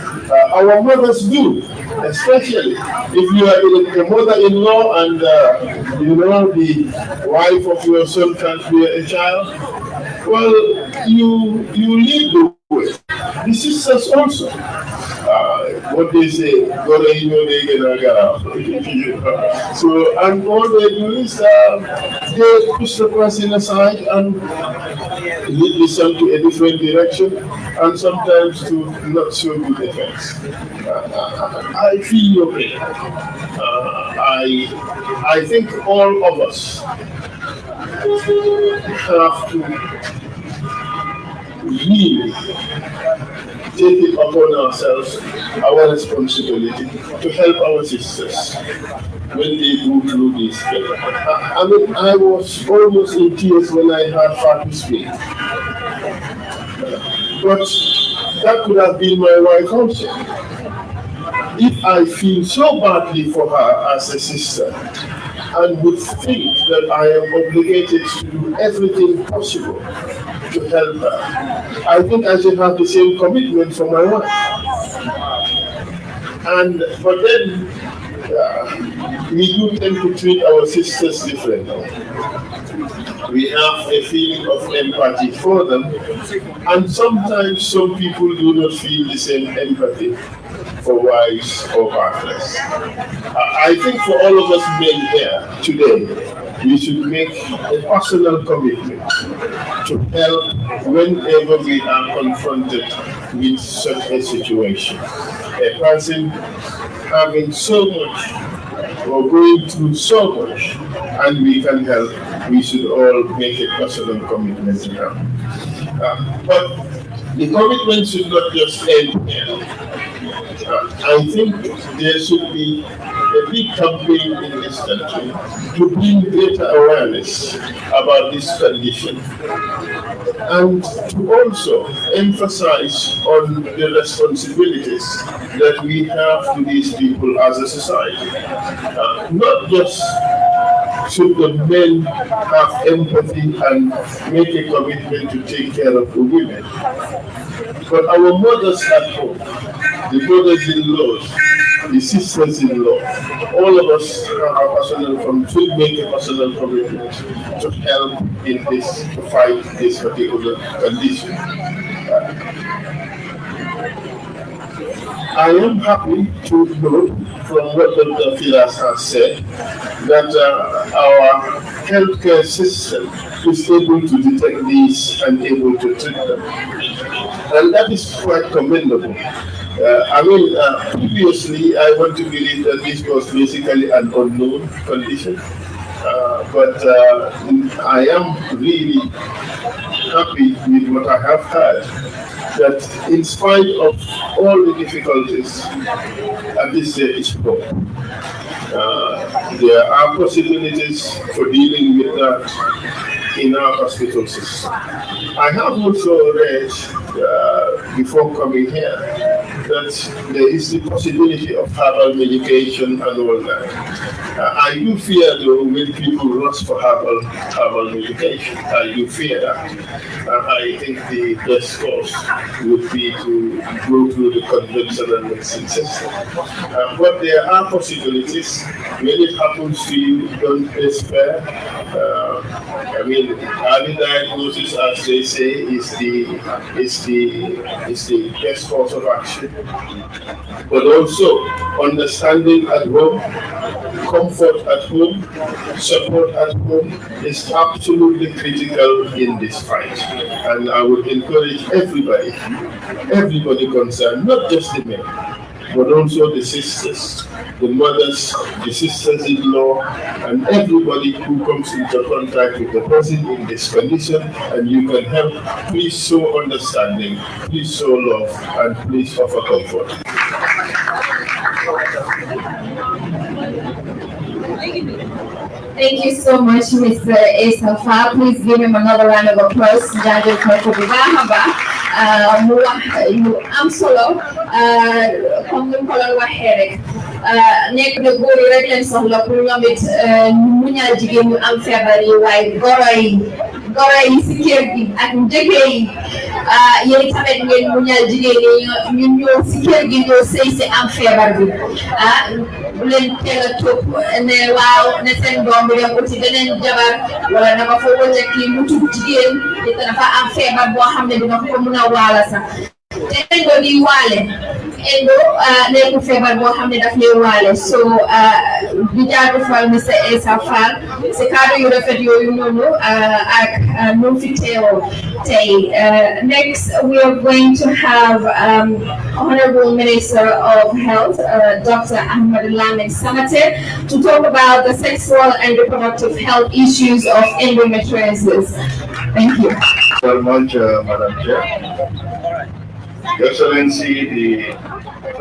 Our mothers do, especially if you are a mother-in-law and the wife of your son can't bear a child. Well, you lead the way. The sisters also. What they say, so, and all they do is they push the person aside and lead the son to a different direction, and sometimes to not so good effects. I feel your pain. I think all of us have to really take it upon ourselves, our responsibility to help our sisters when they go through this. I mean, I was almost in tears when I heard Fatou speak. But that could have been my wife also. If I feel so badly for her as a sister, and would think that I am obligated to do everything possible to help her, I think I should have the same commitment for my wife. But then we do tend to treat our sisters differently. We have a feeling of empathy for them, and sometimes some people do not feel the same empathy for wives or partners. I think for all of us men here today, we should make a personal commitment to help whenever we are confronted with such a situation. A person having so much or going through so much and we can help, we should all make a personal commitment to help. But the commitment should not just end here. I think there should be a big campaign in this country to bring greater awareness about this condition and to also emphasize on the responsibilities that we have to these people as a society. Not just should the men have empathy and make a commitment to take care of the women, but our mothers at home, the brothers-in-law, the sisters-in-law, all of us should make a personal commitment to help in this, to fight this particular condition. I am happy to note from what Dr. Firas has said that our healthcare system is able to detect these and able to treat them. And that is quite commendable. Previously, I want to believe that this was basically an unknown condition. But I am really happy with what I have heard, that in spite of all the difficulties, at least there is hope. There are possibilities for dealing with that in our hospital system. I have also read before coming here that there is the possibility of herbal medication and all that. I do fear though when people rush for herbal medication. I do fear that. I think the best course would be to go through the conventional medicine system. But there are possibilities. When it happens to you, don't despair. Early diagnosis, as they say, is the best course of action. But also understanding at home, comfort at home, support at home is absolutely critical in this fight. And I would encourage everybody concerned, not just the men, but also the sisters, the mothers, the sisters-in-law, and everybody who comes into contact with the person in this condition, and you can help. Please show understanding, please show love, and please offer comfort. Thank you so much, Mr. Esafa. Please give him another round of applause. I'm solo. Comme ni ko la waxee rek nekk de góor yi rek leen soxla pour ñoom it ñu muñal jigéen ñu am feebar yi waaye goro yi si kër gi ak njëkke yi yéen tamit ngeen muñal jigéen yi ñun ñoo si kër gi ñoo sëy si am feebar bi bu leen teel a topp ne waaw ne seen doom bi dem uti beneen jabar wala dama fa wëcce kii mu tudd jigéen te dafa am feebar boo xam ne dina ko mun a waala sax te ENDO di waale ENDO nekkul feebar boo xam ne daf lay waale so di jaajëfal Mr. Essa Faal si kàddu yu rafet yooyu noonu ak nu fi teewoo tey. Next we are going to have Honorable Minister of Health, Dr. Ahmed Lamin Samate, to talk about the sexual and reproductive health issues of endometriosis. Thank you. Very much, Madam Chair. Your Excellency, the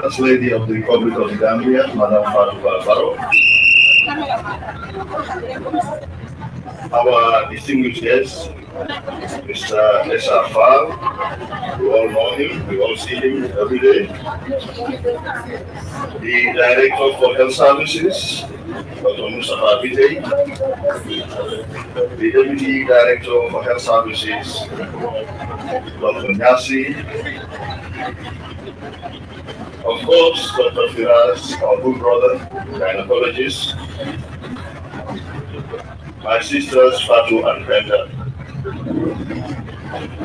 First Lady of the Republic of the Gambia, Madam FATOUMATTA BARROW, our distinguished guest, Mr. Essa Faal, we all know him, we all see him every day, the Director for Health Services, Dr. Mustafa Bitey, the Deputy Director for Health Services, Dr. Nyasi, Of course, Dr. Firas, our good brother, gynecologist, my sisters Fatu and Brenda,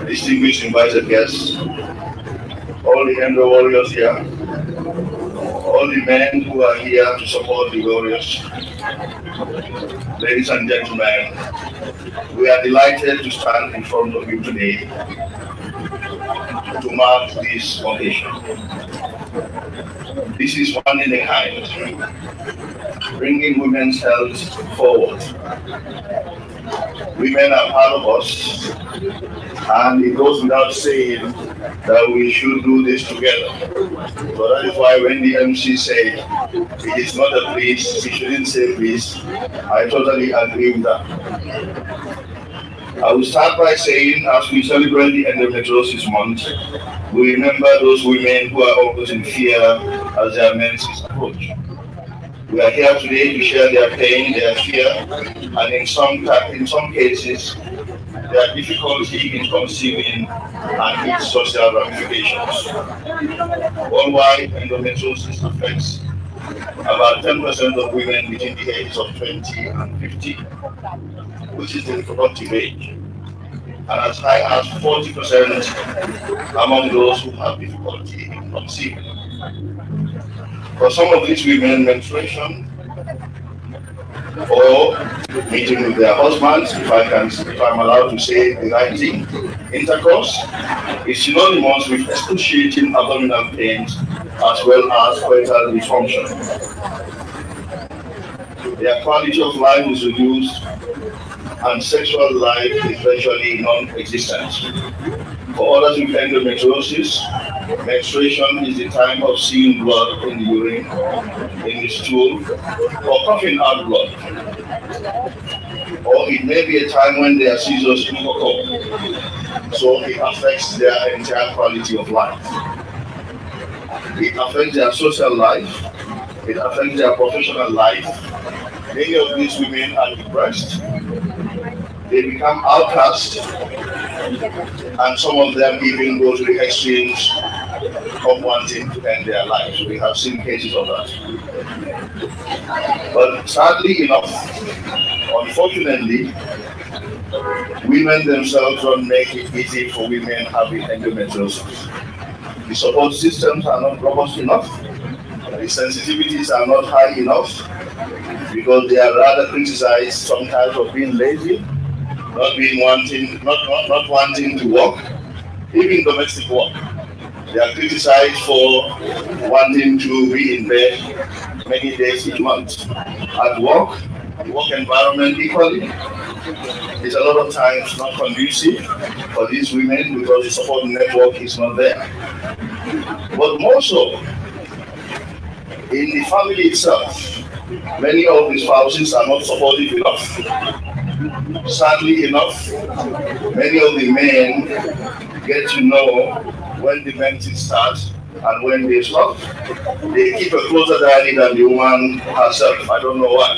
distinguished invited guests, all the ENDO warriors here, all the men who are here to support the warriors, ladies and gentlemen, we are delighted to stand in front of you today to mark this occasion. This is one in a kind, bringing women's health forward. Women are part of us, and it goes without saying that we should do this together. So that is why when the MC said it is not a please, he shouldn't say please, I totally agree with that. I will start by saying, as we celebrate the Endometriosis Month, we remember those women who are always in fear as their menses approach. We are here today to share their pain, their fear, and in some cases, their difficulty in conceiving and its social ramifications. Worldwide, endometriosis affects about 10% of women between the ages of 20 and 50, which is the reproductive age, and as high as 40% among those who have difficulty in conceiving. For some of these women, menstruation or meeting with their husbands, if I'm allowed to say the right thing, intercourse, is synonymous with excruciating abdominal pains as well as coital dysfunction. Their quality of life is reduced and sexual life is virtually non-existent. For others with endometriosis, menstruation is the time of seeing blood in the urine, in the stool, or coughing out blood. Or it may be a time when their seizures do occur, so it affects their entire quality of life. It affects their social life, it affects their professional life. Many of these women are depressed, they become outcast, and some of them even go to the extremes of wanting to end their lives. We have seen cases of that. But sadly enough, unfortunately, women themselves don't make it easy for women having endometriosis. The support systems are not robust enough, the sensitivities are not high enough, because they are rather criticized sometimes for being lazy, not wanting to work, even domestic work. They are criticized for wanting to be in bed many days each month. At work, the work environment equally is a lot of times not conducive for these women because the support network is not there. But more so, in the family itself, many of the spouses are not supportive enough. Sadly enough, many of the men get to know when the menses start and when they stop. They keep a closer diary than the woman herself. I don't know why.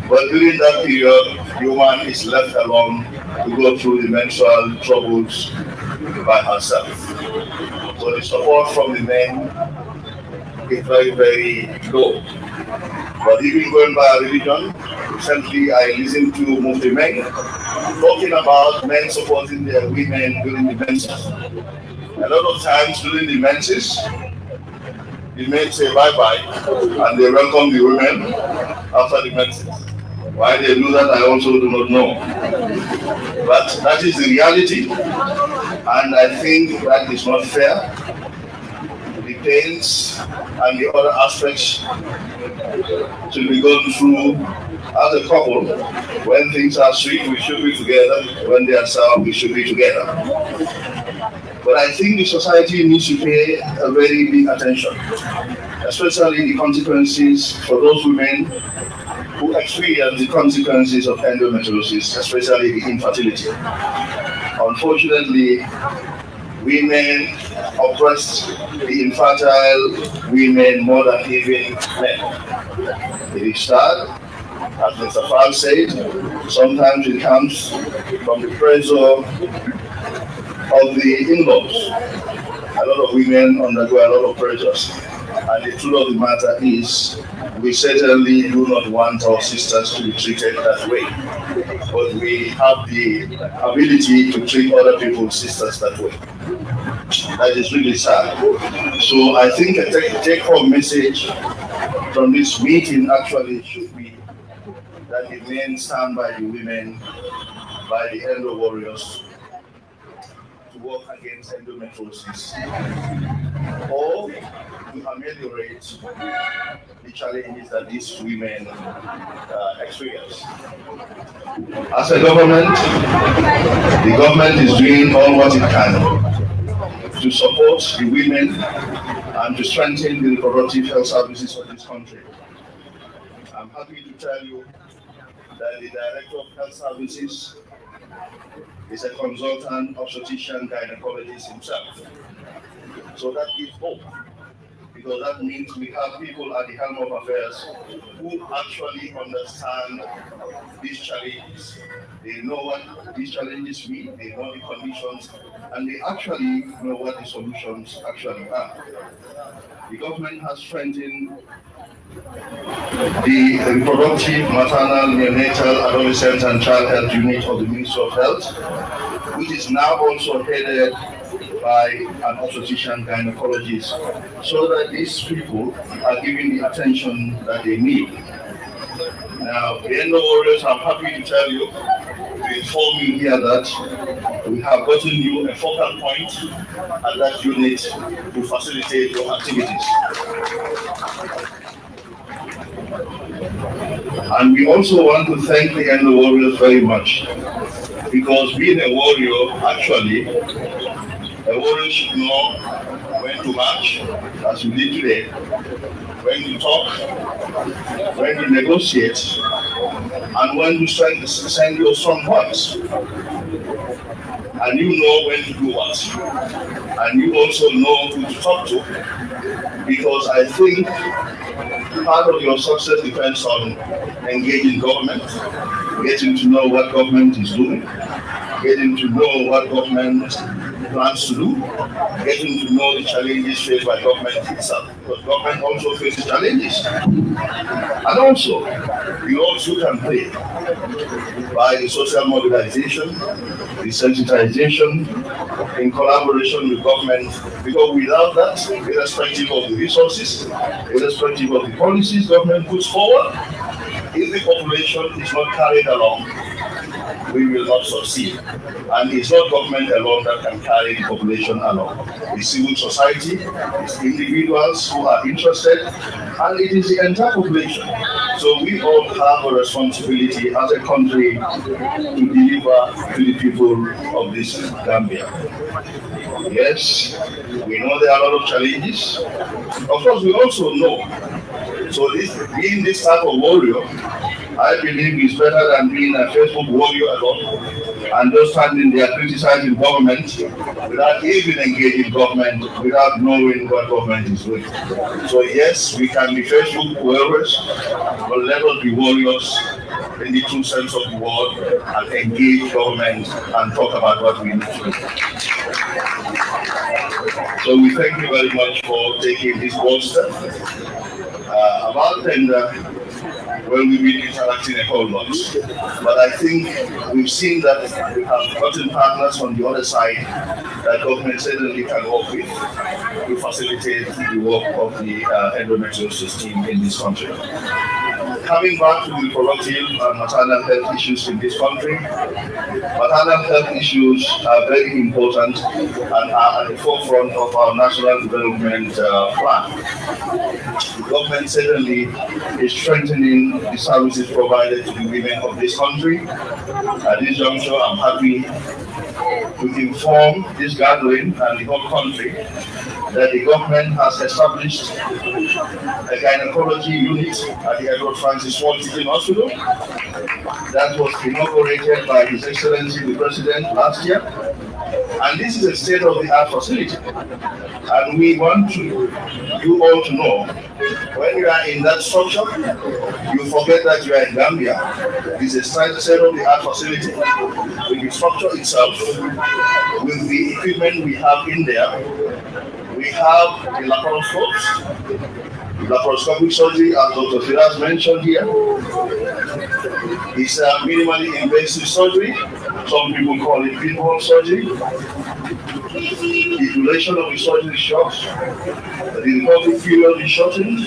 But during that period, the woman is left alone to go through the menstrual troubles by herself. So the support from the men is very, very low. But even going by religion, recently I listened to Muslim men talking about men supporting their women during the menses. A lot of times during the menses, the men say bye-bye and they welcome the women after the menses. Why they do that, I also do not know. But that is the reality, and I think that is not fair. The pains and the other aspects to be gone through as a couple. When things are sweet, we should be together. When they are sour, we should be together. But I think the society needs to pay a very big attention, especially the consequences for those women who experience the consequences of endometriosis, especially the infertility. Unfortunately, women oppress the infertile women more than even men. It is sad, as Mr. Fall said, sometimes it comes from the pressure of the in-laws. A lot of women undergo a lot of pressures. And the truth of the matter is, we certainly do not want our sisters to be treated that way. But we have the ability to treat other people's sisters that way. That is really sad. So I think a take-home message from this meeting actually should be that the men stand by the women, by the ENDO warriors, to work against endometriosis, or to ameliorate the challenges that these women experience. As a government, the government is doing all what it can to support the women and to strengthen the reproductive health services of this country. I'm happy to tell you that the Director of Health Services is a consultant obstetrician gynecologist himself. So that gives hope, because that means we have people at the helm of affairs who actually understand these challenges. They know what these challenges mean, they know the conditions, and they actually know what the solutions actually are. The government has strengthened the reproductive, maternal, neonatal, adolescent, and child health unit of the Ministry of Health, which is now also headed by an obstetrician gynecologist, so that these people are given the attention that they need. Now, the ENDO warriors, I'm happy to tell you, to inform you here that we have gotten you a focal point at that unit to facilitate your activities. And we also want to thank the ENDO warriors very much, because being a warrior, actually, a warrior should know when to march, as you did today, when to talk, when to negotiate, and when to send your strong words. And you know when to do what. And you also know who to talk to, because I think part of your success depends on engaging government, getting to know what government is doing, getting to know what government plans to do, getting to know the challenges faced by government itself, because government also faces challenges. And also, you also can play by the social mobilization, the sensitization, in collaboration with government, because without that, irrespective of the resources, irrespective of the policies government puts forward, if the population is not carried along, we will not succeed. And it's not government alone that can carry the population along. It's civil society, it's individuals who are interested, and it is the entire population. So we all have a responsibility as a country to deliver to the people of this Gambia. Yes, we know there are a lot of challenges. Of course, we also know. So being this type of warrior, I believe is better than being a Facebook warrior alone and just standing there criticizing government without even engaging government, without knowing what government is doing. So yes, we can be Facebook warriors, but let us be warriors in the true sense of the word and engage government and talk about what we need to do. So we thank you very much for taking this bold step. About tender, well, we've been interacting a whole lot. But I think we've seen that we have gotten partners on the other side that government certainly can work with to facilitate the work of the endometriosis team in this country. Coming back to the reproductive and maternal health issues in this country, maternal health issues are very important and are at the forefront of our national development plan. The government certainly is strengthening the services provided to the women of this country. At this juncture, I'm happy to inform this gathering and the whole country that the government has established a gynecology unit at the Edward Francis Small Teaching Hospital. That was inaugurated by His Excellency the President last year. And this is a state-of-the-art facility. And we want you all to know, when you are in that structure, you forget that you are in Gambia. It's a state-of-the-art facility with the structure itself, with the equipment we have in there, We have the laparoscopes. Laparoscopic surgery, as Dr. Firas mentioned here, is a minimally invasive surgery. Some people call it pinhole surgery. The duration of the surgery is short. The recovery period is shortened.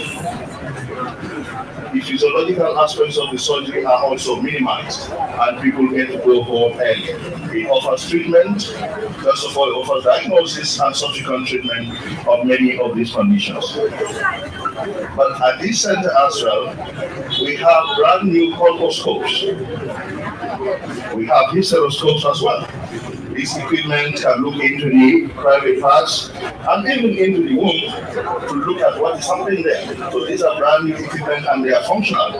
The physiological aspects of the surgery are also minimized, and people get to go home early. It offers treatment. First of all, it offers diagnosis and subsequent treatment of many of these conditions. But at this center as well, we have brand new colposcopes. We have hysteroscopes as well. This equipment can look into the private parts and even into the womb to look at what is happening there. So these are brand new equipment and they are functional.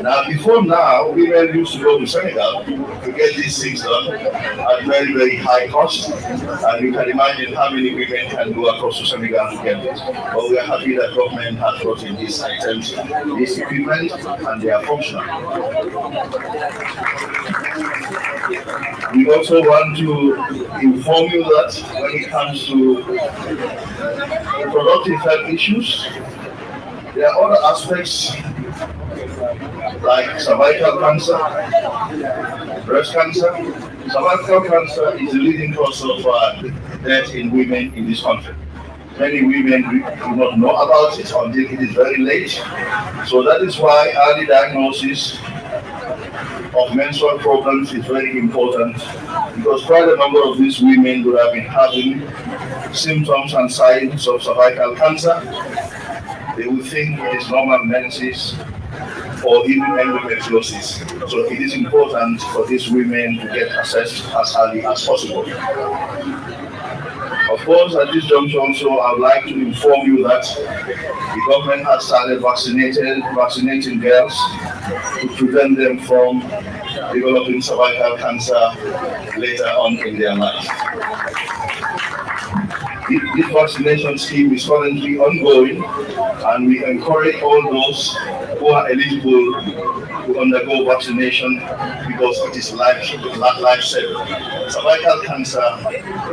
Now, before now, women used to go to Senegal to get these things done at very, very high cost. And you can imagine how many women can go across to Senegal to get it. But we are happy that government has brought in these items, this equipment, and they are functional. We also want to inform you that when it comes to reproductive health issues, there are other aspects like cervical cancer, breast cancer. Cervical cancer is the leading cause of death in women in this country. Many women do not know about it until it is very late. So that is why early diagnosis of menstrual problems is very important, because quite a number of these women would have been having symptoms and signs of cervical cancer. They will think it is normal menses or even endometriosis. So it is important for these women to get assessed as early as possible. Of course, at this juncture also, I would like to inform you that the government has started vaccinating girls to prevent them from developing cervical cancer later on in their life. This vaccination scheme is currently ongoing, and we encourage all those who are eligible to undergo vaccination because it is life-saving. Cervical cancer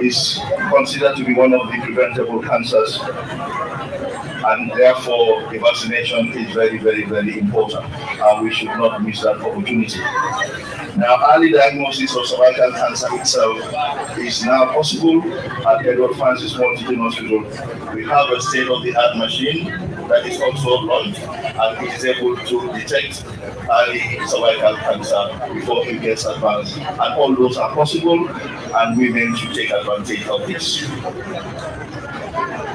is considered to be one of the preventable cancers, and therefore the vaccination is very, very, very important, and we should not miss that opportunity. Now, early diagnosis of cervical cancer itself is now possible at Edward Francis Teaching Hospital. We have a state-of-the-art machine that is also launched, and it is able to detect early cervical cancer before it gets advanced. And all those are possible, and women should take advantage of this.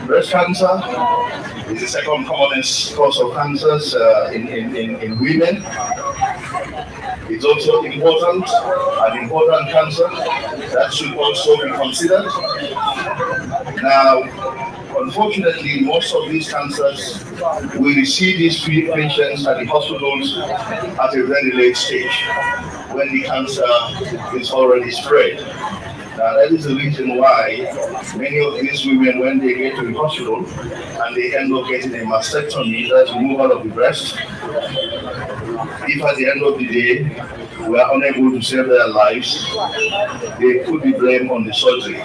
Breast cancer is the second commonest cause of cancers in women. It's also important, an important cancer that should also be considered. Now, unfortunately, most of these cancers, we receive these patients at the hospitals at a very late stage, when the cancer is already spread. Now, that is the reason why many of these women, when they get to the hospital and they end up getting a mastectomy, that's removal of the breast, if at the end of the day we are unable to save their lives, they put the blame on the surgery.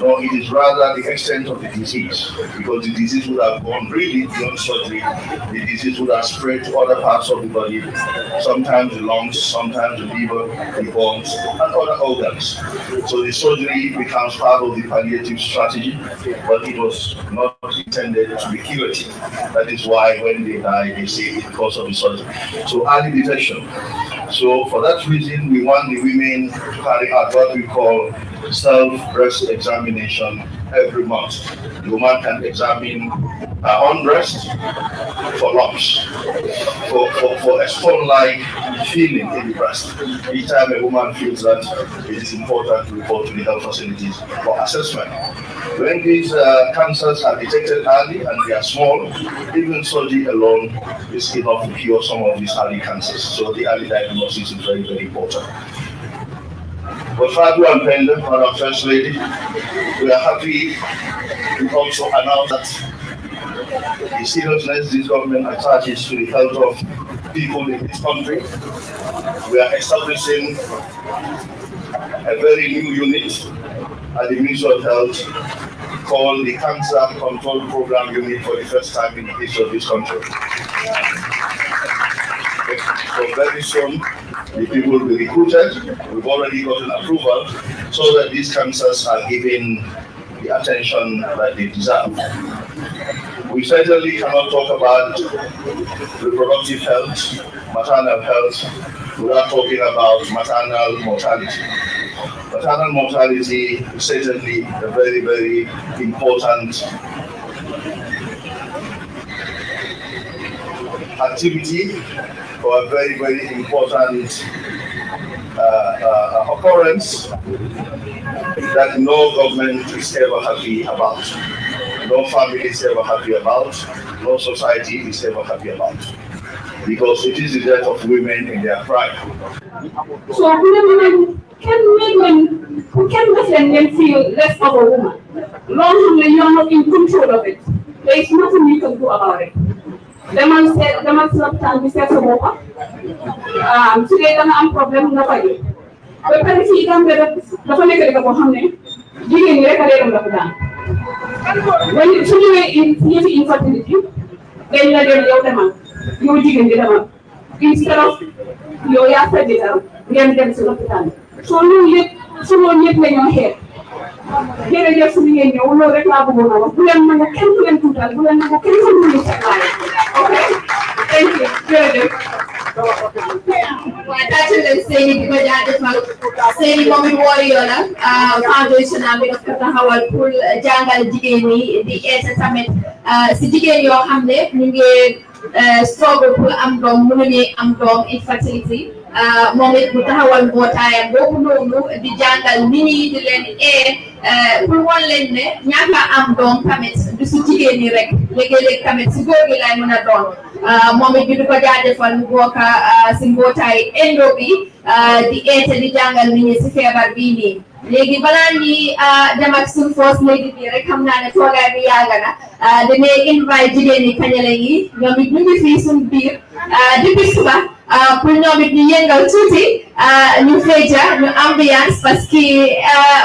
No, it is rather the extent of the disease, because the disease would have gone really beyond surgery. The disease would have spread to other parts of the body, sometimes the lungs, sometimes the liver, the bones, and other organs. So the surgery becomes part of the palliative strategy, but it was not intended to be curative. That is why when they die, they say it's because of the surgery. So early detection. So for that reason, we want the women to carry out what we call self-breast examination every month. The woman can examine her own breast for lumps, for a stone-like feeling in the breast. Each time a woman feels that, it is important to report to the health facilities for assessment. When these cancers are detected early and they are small, even surgery alone is enough to cure some of these early cancers. So the early diagnosis is very, very important. But Fadu and Penda, our First Lady, we are happy to also announce that the seriousness this government attaches to the health of people in this country, we are establishing a very new unit at the Ministry of Health call the Cancer Control Program Unit for the first time in the history of this country. So very soon, the people will be recruited. We've already gotten approval so that these cancers are given the attention that they deserve. We certainly cannot talk about reproductive health, maternal health, without talking about maternal mortality. Maternal mortality is certainly a very, very important activity or a very, very important occurrence that no government is ever happy about, no family is ever happy about, no society is ever happy about, because it is the death of women in their prime. So women can make them feel less of a woman. Long as you are not in control of it, there is nothing you can do about it. The man said today dama am problème nga fay ba pare fii Gambie dafa nekk dëkk boo xam ne jigéen ñi rek a dee dem dafa daan wala su ñëwee yëfi infertility dañ la dem yow demal yow jigéen bi demal instead of yow yaa sa jëkkër ngeen dem si lopitaan soo loolu yëpp su loolu yëpp la ñoo xeet jërëjëf su ngeen ñëw loolu rek laa bëggoon a wax bu leen mën a kenn ku leen tuutal bu leen nangu kenn ku leen seetlaale ok thank you jërëjëf. waaye tàccu leen Seyni di ko jaajëfal Seyni moom it warrior la foundation bi daf ko taxawal pour jàngal jigéen ñi di eete tamit si jigéen yoo xam ne ñu ngi struggle pour am doom mënuñu am doom infertility moom it bu taxawal mbootaayam boobu noonu di jàngal nit ñi di leen pour wan leen ne ñàkk a am doom tamit du si jigéen ñi rek léegi-léeg tamit si góor gi lay mën a doon moom it ñu di ko jaajëfal mu bokk si mbootaay ENDO bi di eete di jàngal nit ñi si feebar bii nii léegi balaa ñuy dem ak suñu first lady bi rek xam naa ne toogaay bi yàgg na dañuy invite jigéen ñi kañale yi ñoom it ñu ngi fii suñu biir depuis suba pour ñoom it ñu yëngal tuuti ñu feeja ñu ambiance parce que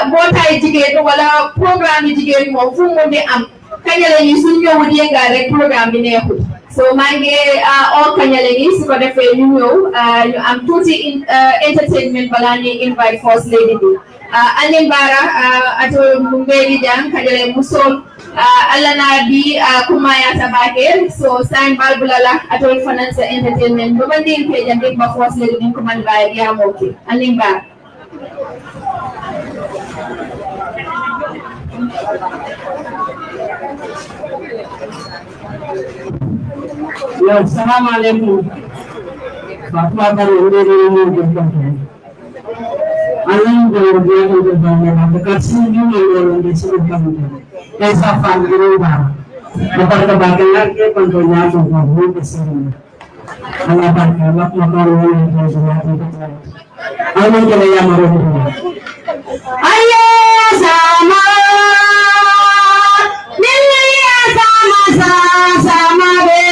mbootaay jigéen wala programme yi jigéen moom fu mu di am kañale yi suñ ñëwut yëngal rek programme bi neexul so maa ngi oo kañale yi su ko defee ñu ñëw ñu am tuuti entertainment balaa ñuy invite first lady bi Anin bara ato mbedi jang kajale musol alana bi kumaya tabake so sign balbulala ato finance entertainment babandi pe jambe ba force le din kuman ba ya moki Anin bara Yo, assalamu alaikum. Fatwa karo Alam kalau dia itu banyak dekat sini orang di sini kamu. Esa family rumah. Lepas kebagian lagi kontrolnya juga belum kesini. Alam kalau orang yang sudah itu. Alam kalau yang marah. Ayo sama. Nini sama sama be.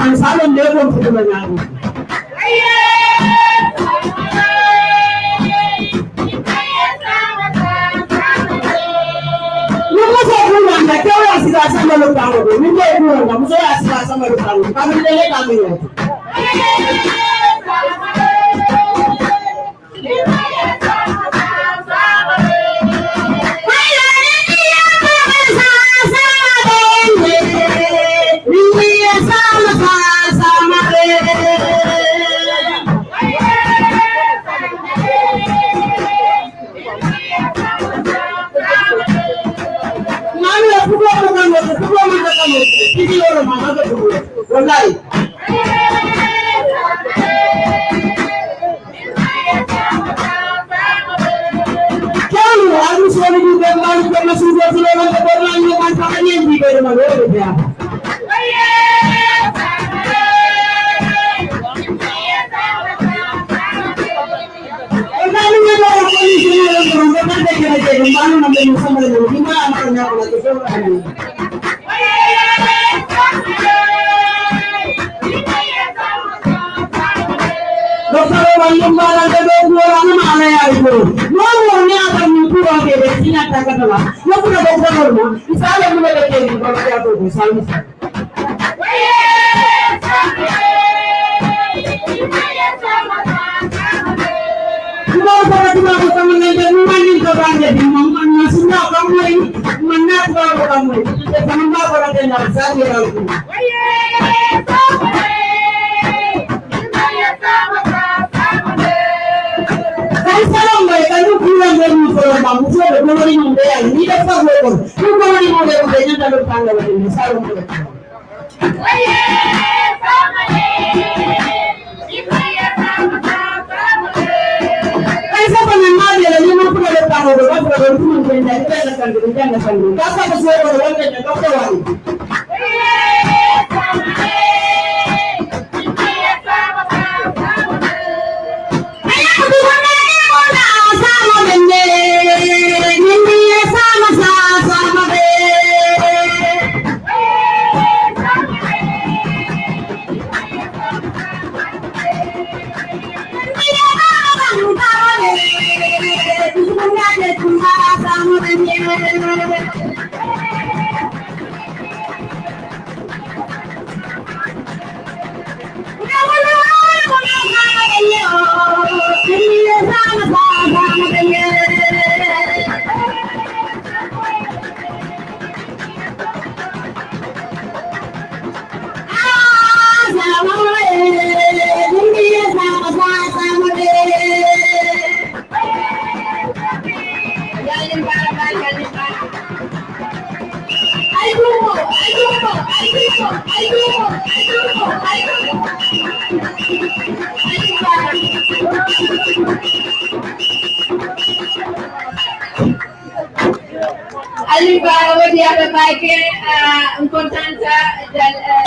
man salon de ko ko la ñaaru Nuko so ko wanda ke wa sika sama lo tango do ni de ko wanda muso ya sika sama lo tango ka mi le ka mi yo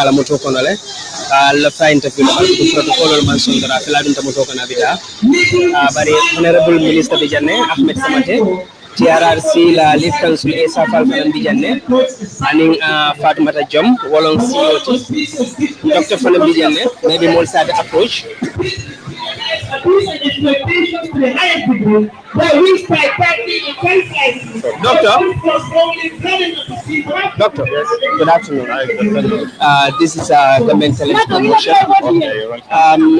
ala moto kono le la fa interview la ko protocol man sondara fela dum tamoto kono bita bari honorable minister de janne Ahmed Samate TRRC la lead council e safal kan di janne aning Fatoumata Jom wolon COT Dr. Fanam di janne maybe more side approach expectations to the highest degree that reach by practicing in case like Doctor, good afternoon. This is a governmental promotion.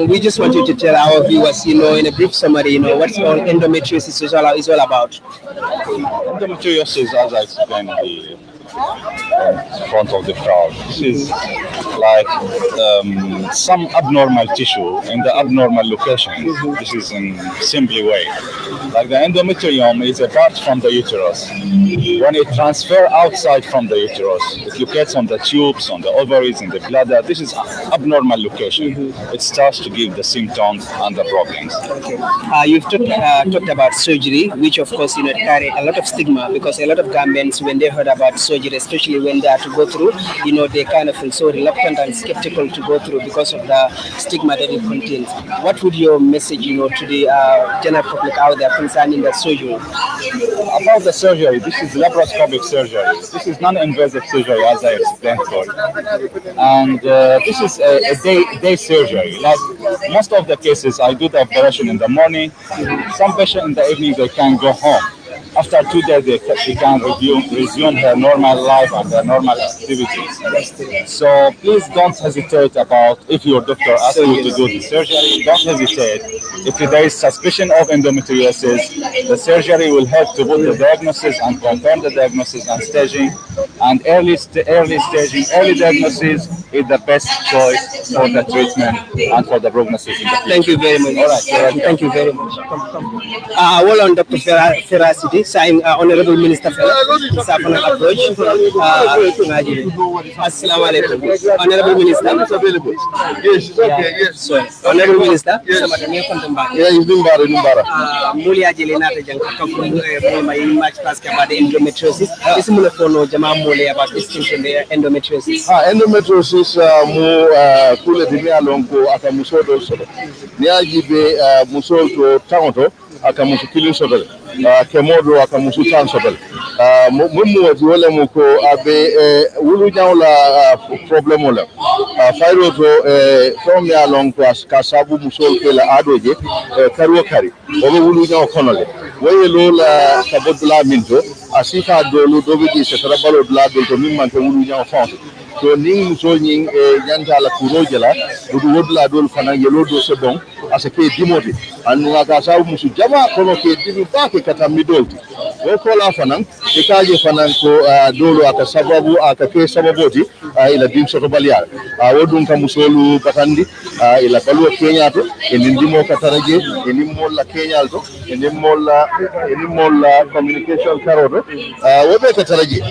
We just want you to tell our viewers, in a brief summary, what endometriosis is all about. Endometriosis, as I explained in the front of the crowd, this is like some abnormal tissue in the abnormal location. This is in simply way. Like the endometrium is a part from the uterus. When it transfers outside from the uterus, it locates on the tubes, on the ovaries, in the bladder. This is abnormal location. It starts to give the symptoms and the problems. You've talked about surgery, which of course carry a lot of stigma, because a lot of Gambians, when they heard about surgery, especially when they are to go through, they kind of feel so reluctant and skeptical to go through because of the stigma that it contains. What would your message, to the general public out there concerning the surgery? About the surgery, this is laparoscopic surgery. This is non-invasive surgery, as I explained for you. And this is a day surgery. Like most of the cases, I do the operation in the morning. Some patients in the evening, they can go home. After 2 days, they can resume her normal life and their normal activities. So please don't hesitate about if your doctor asks you to do the surgery, don't hesitate. If there is suspicion of endometriosis, the surgery will help to put the diagnosis and confirm the diagnosis and staging. And early staging, early diagnosis is the best choice for the treatment and for the prognosis. Thank you very much. All right. Thank you very much. Well on Dr. Feracity, saying Honorable Minister Safana approach. Assalamu alaikum. Honorable Minister. Yes, okay, yes. So, Honorable Minister. Yes. Yeah, it's Numbara. Mulia Jelena much past about the endometriosis. This is Mulefono Jama Mole about this thing in the endometriosis. Endometriosis kule dimia lonko aka musodo sodo. Niajibe musodo tangoto aka musukili sodo. Kemodo aka musutan sodo. Mumu wati wale muko abe wulu nyaula problem wala. Fairo to tomya lonko kasabu musol kela adoje kariwo kari. Obe wulu nyaw konole. Waye lola kabodula minto asika dolu dobiji se trabalo dula do mimman te wulu nyaw fonse. So ning muso ning nyanta la kuroje la dudu wodla dol fana yelo do se bon asake dimoti anu aka sabu musu jama kono ke dimi ba ke katami dolti wo ko la fanan e kaje fanan ko dolo aka sababu aka ke sababoti ila dim soto baliar wodun ka musolu patandi ila balu kenya to ndimo kataraje ndimo la kenya to ndimo la communication karodo wobe kataraje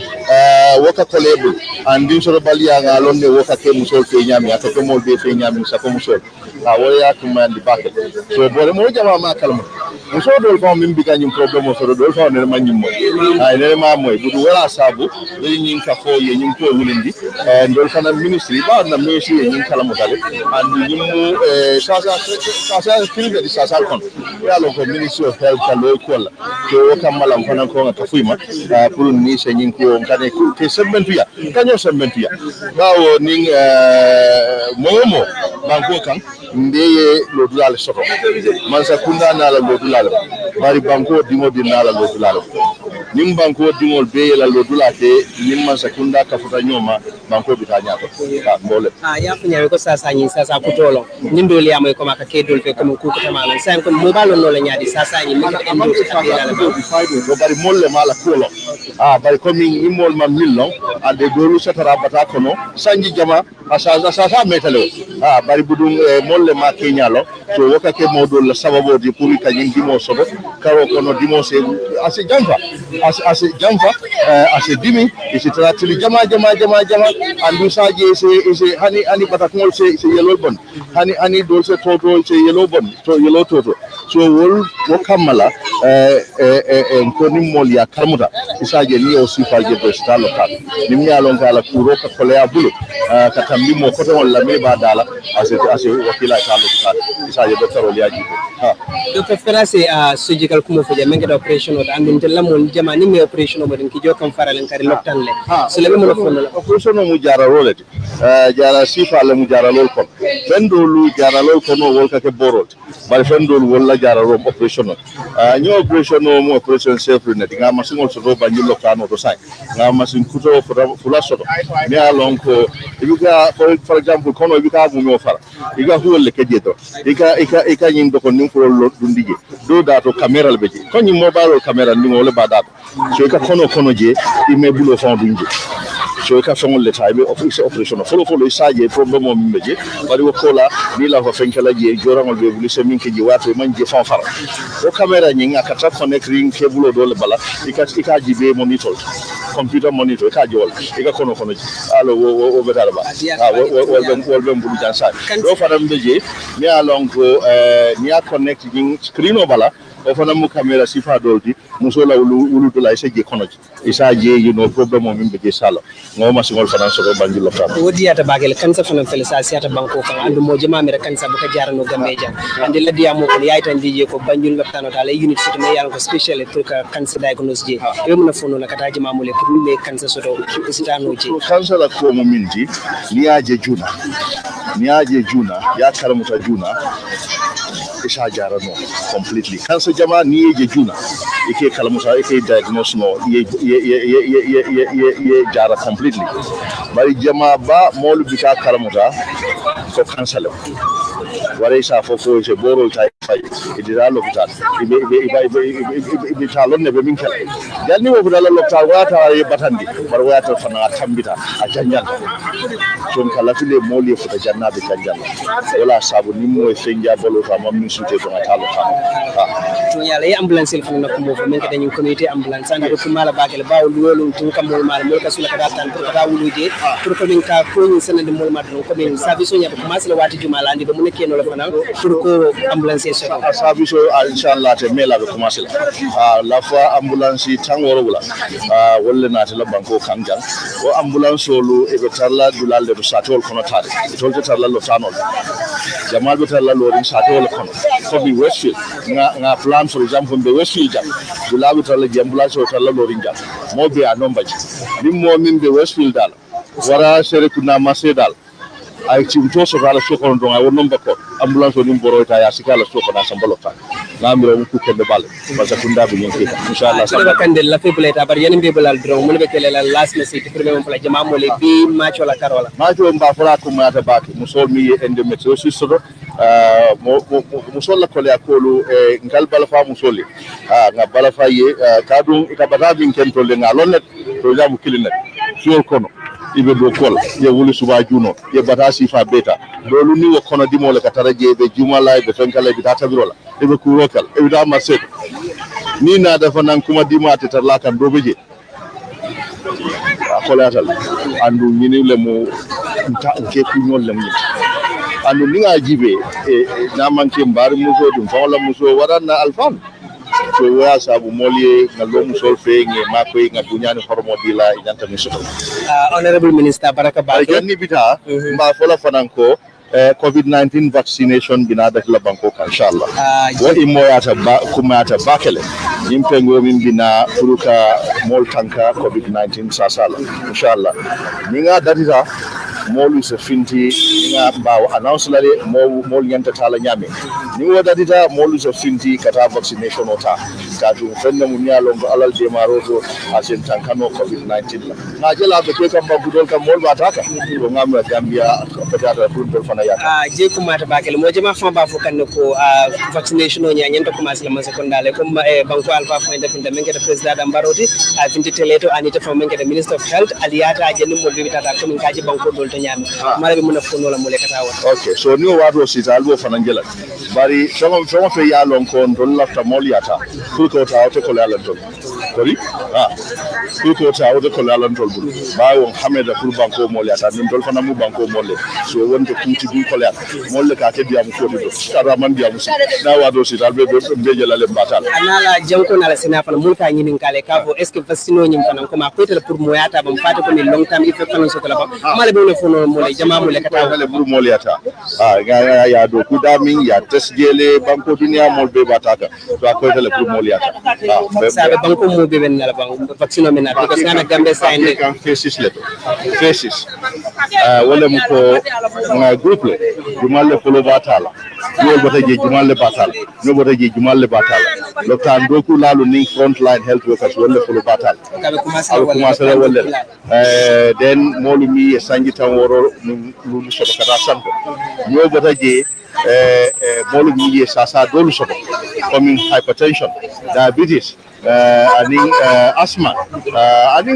woka kolebul andi soto baliar ngalonde woka ke musol kenya mi aka ko molbe kenya mi sa ko musol woya tumandi bakel so bole mo jama ma kalma muso dol ko min bi kanyum problem so dol ko ne manyum mo ay ne ma moy budu wala sabu ni nyin ka fo ye nyin ko wulindi ndol kana ministry ba na mesi ye nyin kala mo dale and nyimu sasa kilbe di sasa kon ya lo ko ministry of health ka lo ko la to kamala kono ko ka fuima pour ni se nyin ko ngane ke sembentu ya kanyo sembentu ya bawo ning momo banko kan ndeye lo dulal soto mansa kunda na la lo dulal bari banko dimo dinna la lo dulal nim banko dimol be la lo dulate nim mansa kunda ka futa nyoma banko bitanya to mbole ya funya ko sasa nyi sasa kutolo nindo li amoy ko maka kedol fe ko ko tamala san ko mobile no la nyaadi sasa nyi mi endo tabela la do bari molle mala kulo bari ko min imol ma millon ade dolu satara bata kono sanji jama sasa metalo bari budum molle ma kenyalo so woka ke modol la sababo di pour ka dimo sobo karo kono dimo se ase jamfa ase dimi ise tratili jama andu saje se hani batakol se yellow bon hani dol se toto se yellow bon to yellow toto so wol wokamala ko nimmol ya kalmuta isaje ni o sifaje do stalo ka nimmi alon kala kuro ka kolea bulu ka tambimo ko to la me ba dala ase wakila kala isaje docteur oliaji Dr. Ferase surgical kumo fo jame ngeda operation o andum tella mon jamani me operation o modin ki jokam faralen kare loktan le so lebe mo fon la operation o mu jara rolete jara sifa le mu jara lol kon fendolu jara lol kon o wol ka ke borot bari fendolu wala jara ro operation o nyo operation o mu operation safely net nga masin so do banjul loktan o do sai nga masin kuto fula soto mi alon ko ibiga for example kono ibiga bu mo fara iga huwelle ke jeto ika nyin do ko nim ko lo dundije do dato camera be je ko nyin mobile camera ni wala ba dato so ika kono je ime bulo fon dunje so ka fon le tabe operation folo isaje problem mo mbeje bari wo kola ni la ko fenkala je jorangol be bulu se min ke je wato man je fon fara o camera nyi ngaka ta connect ring ke bulo do le bala ika jibe monitor computer monitor ka jol ika kono je alo wo betala ba wo be bulu jansa do fara mbeje ni alon ko ni a connect ring screen o bala o fana mu camera sifa dolti muso la wulu to la isa je kono isa je problem o min be je sala ngoma singol fana so bangi lo tan wodi ata bagel kansa fana fele sa siata banko kan andu mo jama mi kansa buka jarano gambeja andi la diamo ko yayta ndije ko banjul loptano ta la unit sit me yalla ko special pour que kansa diagnose je e mo na fono na kata jama mo le pour me kansa soto sitano je kansa la ko mo minti ni aje juna ya karamuta juna isa jarano completely kansa jama ni aje juna ike kalamuta ike diagnose no ye jara completely bari jama ba molu bita kalamuta ko kansa la ware sa fofo je boro ta fay idira lopital ibe talon ne be min kala dalni wo dala lopital wata e batandi bar wata fana tambita a janjal ton kala file moli futa jannabe janjal wala sabu nimmo e senja bolo fa mammi sute to atalo to yalla e ambulance il fana ko mo men kada ñu comité ambulance anda ko mala bagel baw lolum tun kam mol mal mol ka sula kada tan pour kada wuluje pour ko min ka ko ñu senade mol mat ko min service nya ko commencé la wati jumala andi do mu nekké no la fana pour ko ambulance e soto service inshallah te mela be commencé la fois ambulance tan woro wala wolle naati la banko kanjang o ambulance solo e be tarla dulalde do satol kono tade tol to tarla lo tanol jamal be tarla lo rin satol kono ko bi westfield nga plan for example be westfield jam dulabe tarla ambulance o tarla lo rin jam mo be a nomba ji nim mo min be westfield dal wara sere kuna masedal ay ci to so dal so kono don ay won nomba ko ambulance o nim boroyta ya sikala so ko na sambalota lamiro mu kukende bal parce que ndaba ñenki inshallah sa kande la people ta bar yenen be balal dron mun be kele la last message premier mon fala jama mo le bi match wala karola match o mba fala ko mata baki musol mi ende metro si sodo musol la ko le akolu ngal bala fa musoli nga bala fa ye kadum ikabata bin kento le ngalon net to jamu kilinet sur kono ibe do kol ye wuli suba juno ye batasi fa beta lolu ni wo kono dimo le katara je be jumala be tankala be tata birola ibe ku rokal e da marset ni na dafa nan kuma dima ta tarla kan do beje akolatal andu ni le mo nta ke ku nyol le mo andu ni nga jibe na manke mbar muso dum fa wala muso warana alfan so waya sabu molye ngalo musol fe nge makoy ngatu nyani hormo dila nyanta miso honorable minister baraka ba ganni bita mba fola fananko COVID-19 vaccination binada la banko inshallah wa imoyata kumata bakele nimpengo min bina furuka mol tanka COVID-19 sasala inshallah ninga datita molu se finti nga bawo announce la de mol nyanta tala nyame ni wada dita molu se finti kata vaccination ota katu fenna mun yalo ngo alal de maroto asen tankano COVID-19 la na jela be kam ba gudol kam mol ba taka ko ngamra Gambia peut-être pour dol fana ya je ko mata bakele mo jema fa ba fokan ko vaccination o nyanta commencer la secondale comme banko alfa fo independent men kete president ambaroti a finti teleto anita fo men kete minister of health aliyata jenum mo bibitata ko min kaji banko dol to nyami mara be muna fono la mo le kata wa okay so ni wado sital bo fana ngela bari somo fe ya lon ko don lafta moliata pour ko ta auto ko la lon kori pour ko ta auto ko la lon tol bu ba won hameda pour banko moliata nim dol fana mu banko molle so wonto kuti du ko la molle ka ke biam ko do kara man biam na wado sital be jela le batal anala janko na la sina fana mun ka nyinin kale ka bo est ce que vaccino nyim fana ko ma peut-être pour moyata bam fata ko ni long term il faut fana so kala ba mala be fono mo le jama mo le kata wala pour moliata ya do kudamin ya tesjele banko dunia mol be bataka to akoy le pour moliata sabe banko mo be ben la banko vaccino men na ko sana gambe sayne kan faces leto faces wala mu ko nga groupe le jumalle folo batala yo bota je jumalle batala no bota je jumalle batala lo tan doku lalu ni frontline health workers wala folo batala commencer wala then molu mi sangi tan woro lu so kata santo yo bota je molu mi sasa dolu so comme hypertension diabetes asthma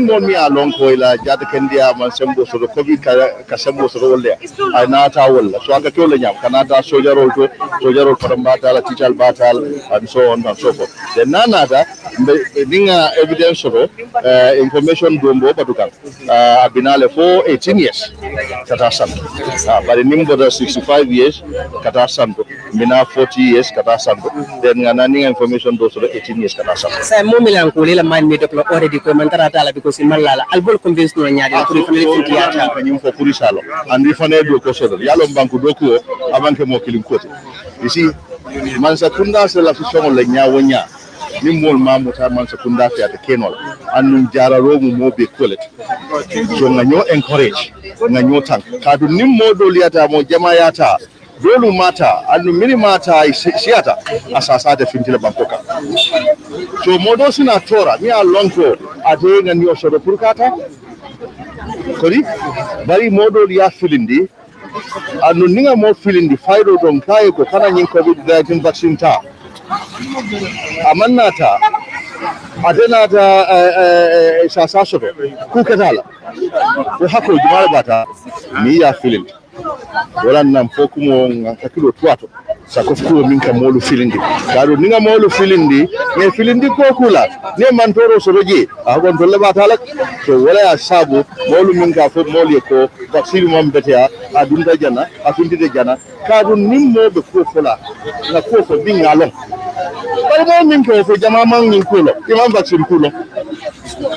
mon mi along ko ila jata kendia man sembo so covid ka sembo so wolle ay nata walla so aka tola nyam kanata sojarol parambata la tital batal and so on and so forth then nanata dinga evidence so information dombo batukan abinale for 18 years kata santo but nimbo da 65 years kata santo mina 40 years kata santo then ngana ninga information do so 18 years kata santo sa mo milan ko lila man mi doklo already ko man tara tala because malala albol convince no nyaade ko family fintiyata kanyum fo purisalo andi fane do ko so yalo banku do ko avanke mo kilin kote isi man sakunda se la fusion la nyawonya ni mol mamuta man sakunda fi ata kenol annum jararo mo be kolet so nganyo encourage nganyo tank kadu nim modo liata mo jamayata dolu mata annu mini mata siata asasa de fintile bankoka so modo sina tora mi a lonko ate nganyo so do purkata kodi bari modo ya filindi annu ninga mo filindi faydo don kay ko kana nyin covid-19 vaccine ta amannata adena ta sasa so ku katala ko hako jumala bata mi ya filindi wala nam fokumo ngakilo twato sakofuko minka molu filindi kado ninga molu filindi ne filindi ko kula ne mantoro soroje agon tolle batala to wala ya sabu molu minka fo molu ko vaccine mom betia adunda jana afindide jana kado nimmo be ko fola na ko fo bingalo bari mo minka fo jama man min kulo imam vaccine kulo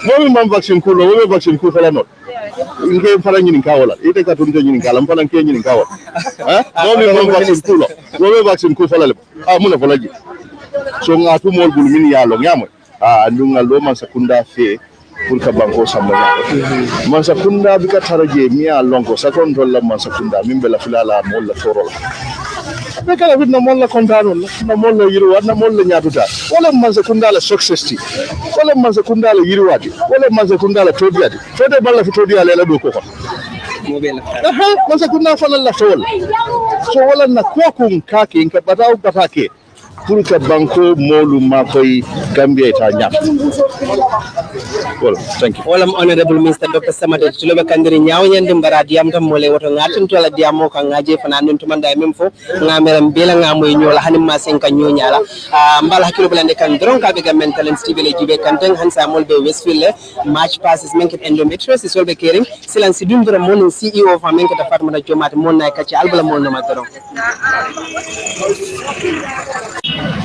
mo min vaccine kulo wo vaccine ku fala not inge fara nyini kawala ite ka tunje nyini kala mpana ke nyini kawala mo mi vaccine kulo wo vaccine ku fala muna fala ji so ngatu mol bul min yalo nyamo andunga lo man sakunda fe pour ka banko samaya man sakunda bika taraje mi ya lonko sakon tolla man sakunda min bela filala mol la torola be kala bit na mol la kontano na mol la yiru na mol la nyatuta wala man sakunda la success ti wala man sakunda la yiru wadi wala man sakunda la todiati fede balla fi todiale la do ko ko mo bela man sakunda fala la tol so wala na ko kun kake in ka bataw batake pour que banko molu makoy Gambia ta nyam well thank you wala honorable minister Dr. Samade tulobe kandiri nyaaw nyande mbara diam tam mole woto ngatin tola diamo ka ngaje fana nun tumanda mem fo ngameram bela ngamoy nyola hanim ma sen kan nyonyala mbala hakilo blande kan dron ka be gamen talent stibele jibe kanten hansa molbe westfield match passes menket endometriosis solbe kering silan si dundura mon CEO fa menket Fatoumata Jomate mon nay kacci albala mon no ma dron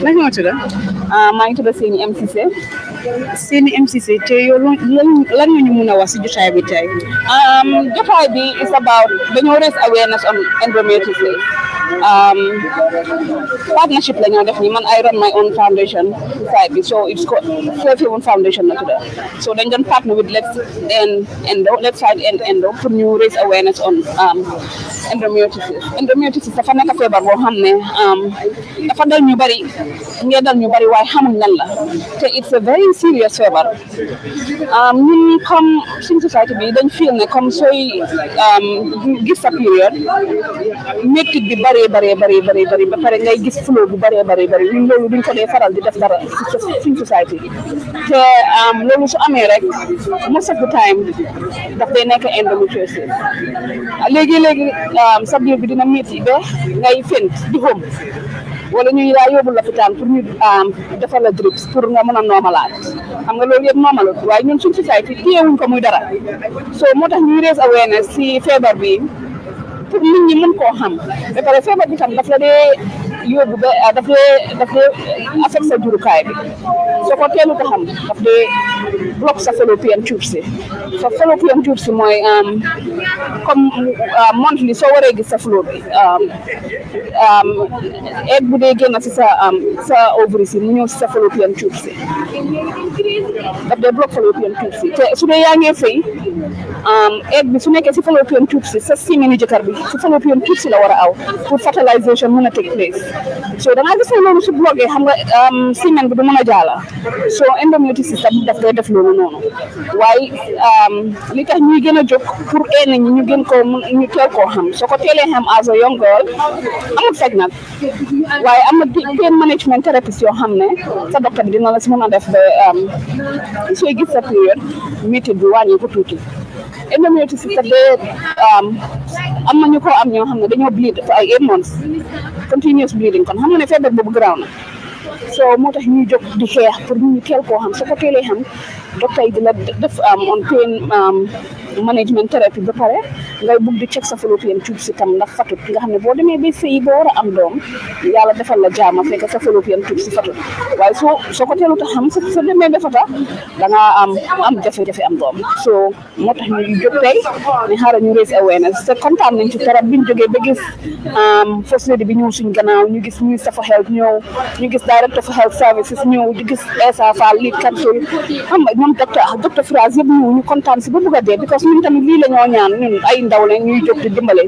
naka nga tudd maa ngi tudd Seni MCC Seni MCC te yow lan nga ñu mun a wax si jotaay bi tey jotaay bi is about dañoo raise awareness on endometriosis partnership la ñoo def ni man I run my own foundation site bi so it's called Fairfield Foundation la tudd so dañ doon partner with Let's Fight Endo pour ñu raise awareness on endometriosis dafa nekk feebar boo xam ne dafa dal ñu bari ngeen dal ñu bari waaye xamuñ lan la te it's a very serious feebar ñun comme suñ société bi dañ feel ne comme sooy gis sa période métit bi bari ba pare ngay gis flow bu bari ñun loolu duñ ko dee faral di def dara suñ société te loolu su amee rek most of the time daf day nekk endometriosis léegi sa biir bi dina métti ba ngay fent di xom wala ñuy laa yóbbu lopitaan pour ñu defal la drips pour nga mën a normalaat xam nga loolu yëpp normalut waaye ñun suñ société téyewuñ ko muy dara so moo tax ñuy raise awareness si feebar bi pour nit ñi mën koo xam ba pare feebar bi tam daf la dee yóbbu ba daf dee affect sa jurukaay bi soo ko teelu ko xam daf dee block sa fallopian tube si sa fallopian tube si mooy comme monthly soo waree gis sa flow bi egg bu dee génn si sa ovary si mu ñëw si sa fallopian tube si daf dee block fallopian tube si te su dee yaa ngee fay egg bi su nekkee si fallopian tube si sa simeni jëkkër bi si fallopian tube si la war a aw pour fertilisation mën a take place so da ngaa gis ne loolu su bloqué xam nga semen bi du mën a jaala so endometriosis daf dee def loolu noonu waaye li tax ñuy gën a jóg pour nit ñi ñu gën koo ñu teel koo xam soo ko teelee xam as a young girl amul faj nag waaye am na pain management therapist yoo xam ne sa docteur bi dina la si mën a def ba sooy gis sa période métit bi wàññi ko tuuti endometriosis daf dee am na ñu ko am ñoo xam ne dañoo bleed for ay 8 months continuous bleeding kon xam nga ne feebar boobu garaaw na so moo tax ñuy jóg di xeex pour ñu teel koo xam soo ko teelee xam docteur yi di la def on pain management therapy ba pare ngay bugg di check sa fallopian tubes si tam ndax fatut nga xam ne boo demee ba sëy ba war a am doom yàlla defal la jaama fekk sa fallopian tubes si fatut waaye soo ko teelut a xam sa demee ba fata da nga am jafe-jafe am doom so moo tax ñu jóg tey ñu xaaral ñu raise awareness te kontaan nañ ci torop biñ jógee ba gis first lady bi ñëw suñ gannaaw ñu gis minister for health ñëw ñu gis director for health services ñëw di gis Essa Fall lead council xam nga ñoom docteur Firas yëpp ñu kontaan si ba bëgg a dee because ñun tamit lii la ñoo ñaan ñun ay ndaw lañ ñuy jóg di dimbale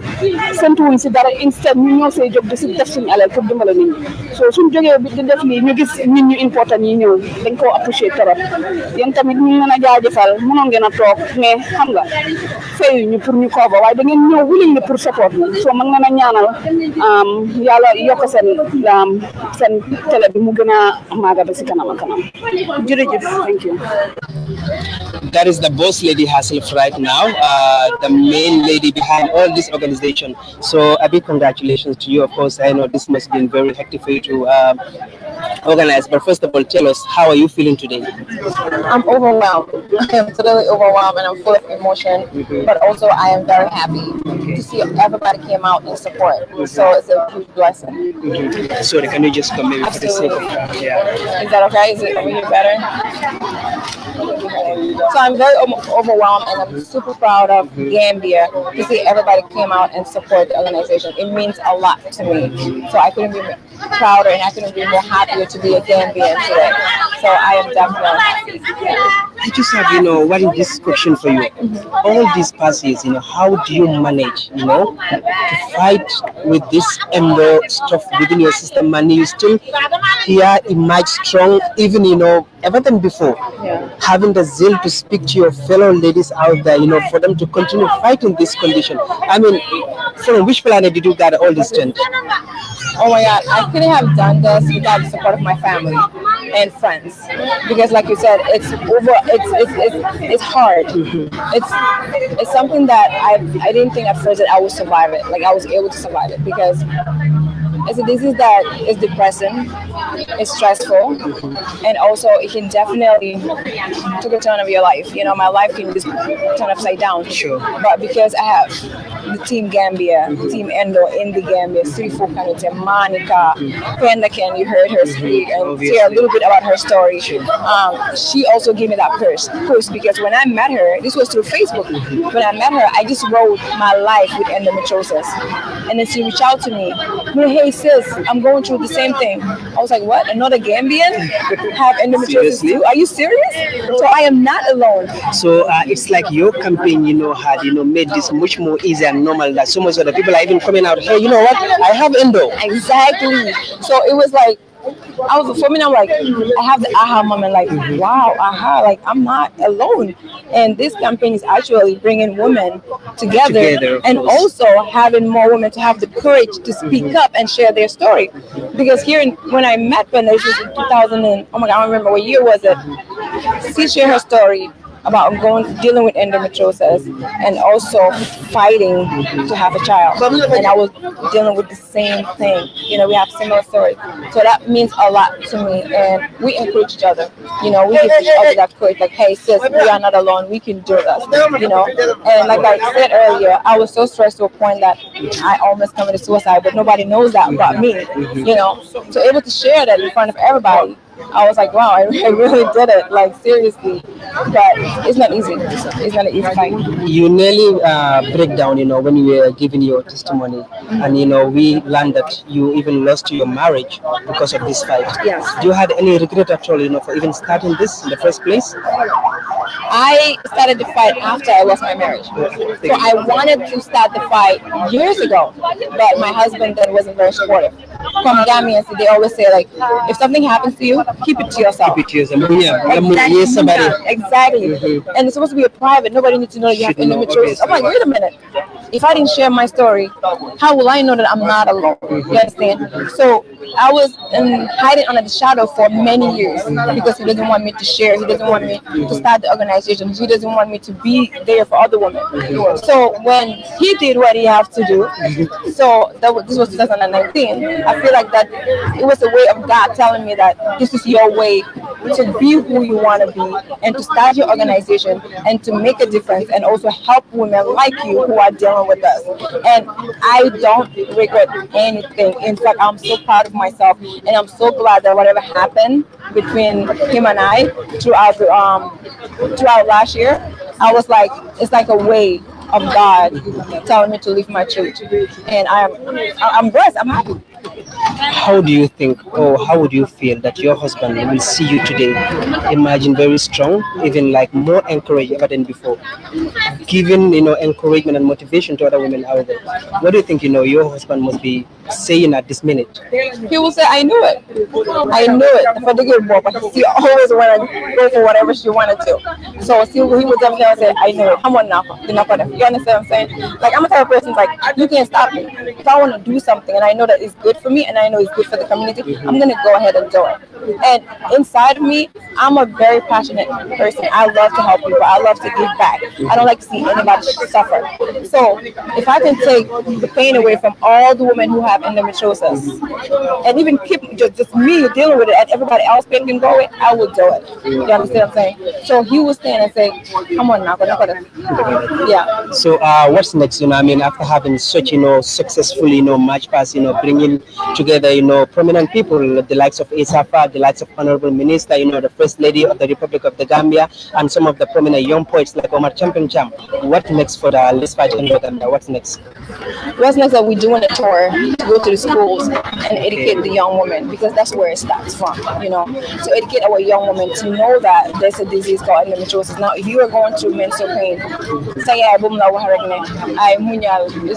sentuwuñ si dara instead ñu ñëw see jóg di si def suñu alal pour dimbale nit ñi so suñ jógee bi di def lii ñu gis nit ñu important yi ñëw dañ koo apprécier trop yéen tamit ñu mën a jaajëfal mënoon ngeen a toog mais xam nga fayu ñu pour ñu cover waaye da ngeen ñëw willing ni pour support ñu so mag ngeen a ñaanal yàlla yokk seen télé bi mu gën a maaga ba si kanam a kanam jërëjëf thank you. That is the boss lady herself right now, the main lady behind all this organization. So a big congratulations to you. Of course, I know this must have been very hectic for you to organize. But first of all, tell us, how are you feeling today? I'm overwhelmed. I am totally overwhelmed and I'm full of emotion. But also, I am very happy to see everybody came out in support. So it's a huge blessing. Sorry, can you just come maybe for the sake of Is that okay? Is it really better? So I'm very overwhelmed and I'm super proud of Gambia to see everybody came out and support the organization. It means a lot to me. So I couldn't be prouder and I couldn't be more happier to be a Gambian today. So I am definitely happy. I just have, what is this question for you? All these past years, how do you manage, to fight with this endo stuff within your system and you still here emerge strong, even, ever than before, having the zeal to speak to your fellow ladies out there, for them to continue fighting this condition. I mean, from which planet did you gather all this strength? Oh my God, I couldn't have done this without the support of my family and friends. Because like you said, it's hard. It's something that I didn't think at first that I would survive it. Like I was able to survive it because it's a disease that is depressing, it's stressful, and also it can definitely take a turn of your life. My life can just turn upside down. Sure. But because I have the Team Gambia, Team Endo in the Gambia, 3-4 Kanute, Monica, Penda Ken, you heard her speak and share a little bit about her story. She also gave me that push because when I met her, this was through Facebook. When I met her, I just wrote my life with endometriosis. And then she reached out to me, hey sis, I'm going through the same thing. I was like, what? Another Gambian have endometriosis too? Are you serious? So I am not alone. So it's like your campaign, had made this much more easy and normal that so much of the people are even coming out, hey, you know what? I have endo. Exactly. So it was like, for me, I'm like, I have the aha moment, like, wow, aha, like I'm not alone. And this campaign is actually bringing women together and also having more women to have the courage to speak up and share their story. Because when I met Penda, this was in 2000 and, oh my God, I don't remember what year was it. She shared her story about dealing with endometriosis and also fighting to have a child. And I was dealing with the same thing. We have similar stories. So that means a lot to me. And we encourage each other. We give each other that courage. Like, hey, sis, we are not alone. We can do this. And like I said earlier, I was so stressed to a point that I almost committed suicide, but nobody knows that about me. So able to share that in front of everybody, I was like, wow, I really did it, like seriously. But it's not easy. It's not an easy fight. You nearly break down, when you were giving your testimony. And, we learned that you even lost your marriage because of this fight. Yes. Do you have any regret at all, for even starting this in the first place? I started the fight after I lost my marriage. So I wanted to start the fight years ago, but my husband then wasn't very supportive. From Gambians, they always say, like, if something happens to you, keep it to yourself. Keep it to yourself. Exactly. And it's supposed to be a private. Nobody needs to know that you have endometriosis. I'm like, wait a minute. If I didn't share my story, how will I know that I'm not alone? You understand? So I was hiding under the shadow for many years because he doesn't want me to share. He doesn't want me to start the organization. He doesn't want me to be there for other women. So when he did what he had to do, this was 2019, I feel like that it was a way of God telling me that this is your way to be who you want to be and to start your organization and to make a difference and also help women like you who are dealing with us. And I don't regret anything. In fact, I'm so proud of myself, and I'm so glad that whatever happened between him and I throughout last year, I was like, it's like a way of God telling me to leave my church, and I'm blessed. I'm happy. How do you think, or how would you feel that your husband will see you today? Imagine very strong, even like more encouraged ever than before, giving encouragement and motivation to other women out there. What do you think your husband must be saying at this minute? He will say, I knew it. I knew it. For the good boy, but she always want to go for whatever she wanted to. So he would definitely say, I knew it. I'm one now. You understand what I'm saying? Like, I'm the type of person, like, you can't stop me. If I want to do something and I know that it's good for me and I know it's good for the community, I'm going to go ahead and do it. And inside of me, I'm a very passionate person. I love to help people. I love to give back. I don't like to see anybody suffer. So if I can take the pain away from all the women who have endometriosis and even keep just me dealing with it and everybody else can go away, I will do it. You understand what I'm saying? So he will stand and say, come on now, yeah. So what's next? I mean, after having such successful march past, bringing together prominent people, the likes of Isafa, the likes of Honorable Minister, the First Lady of the Republic of the Gambia, and some of the prominent young poets like Omar Champion Cham. What next for the Let's Fight Endo Gambia? What's next? What's next that we're doing a tour to go to the schools and educate the young women, because that's where it starts from, to educate our young women to know that there's a disease called endometriosis. Now, if you are going through menstrual pain, say it's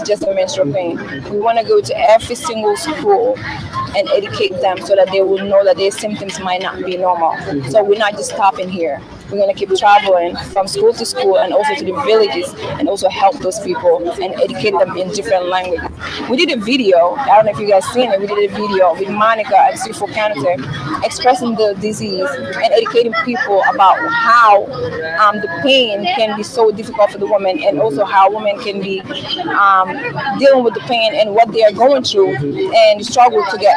just a menstrual pain. We want to go to every single school and educate them so that they will know that their symptoms might not be normal. So we're not just stopping here. We're going to keep traveling from school to school and also to the villages and also help those people and educate them in different languages. We did a video, I don't know if you guys seen it, we did a video with Monica and Sifo Canada expressing the disease and educating people about how the pain can be so difficult for the woman and also how women can be dealing with the pain and what they are going through and struggle to get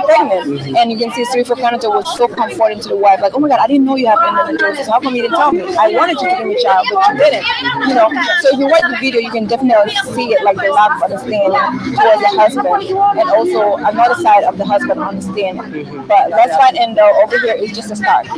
pregnant. And you can see Sifo Canada was so comforting to the wife, like, oh my God, I didn't know you have endometriosis. How come you didn't tell me? I wanted you to give me a child, but you didn't. So if you watch the video, you can definitely see it, like the lack of understanding towards the husband, and also another side of the husband understanding. But Let's Fight Endo over here is just a start.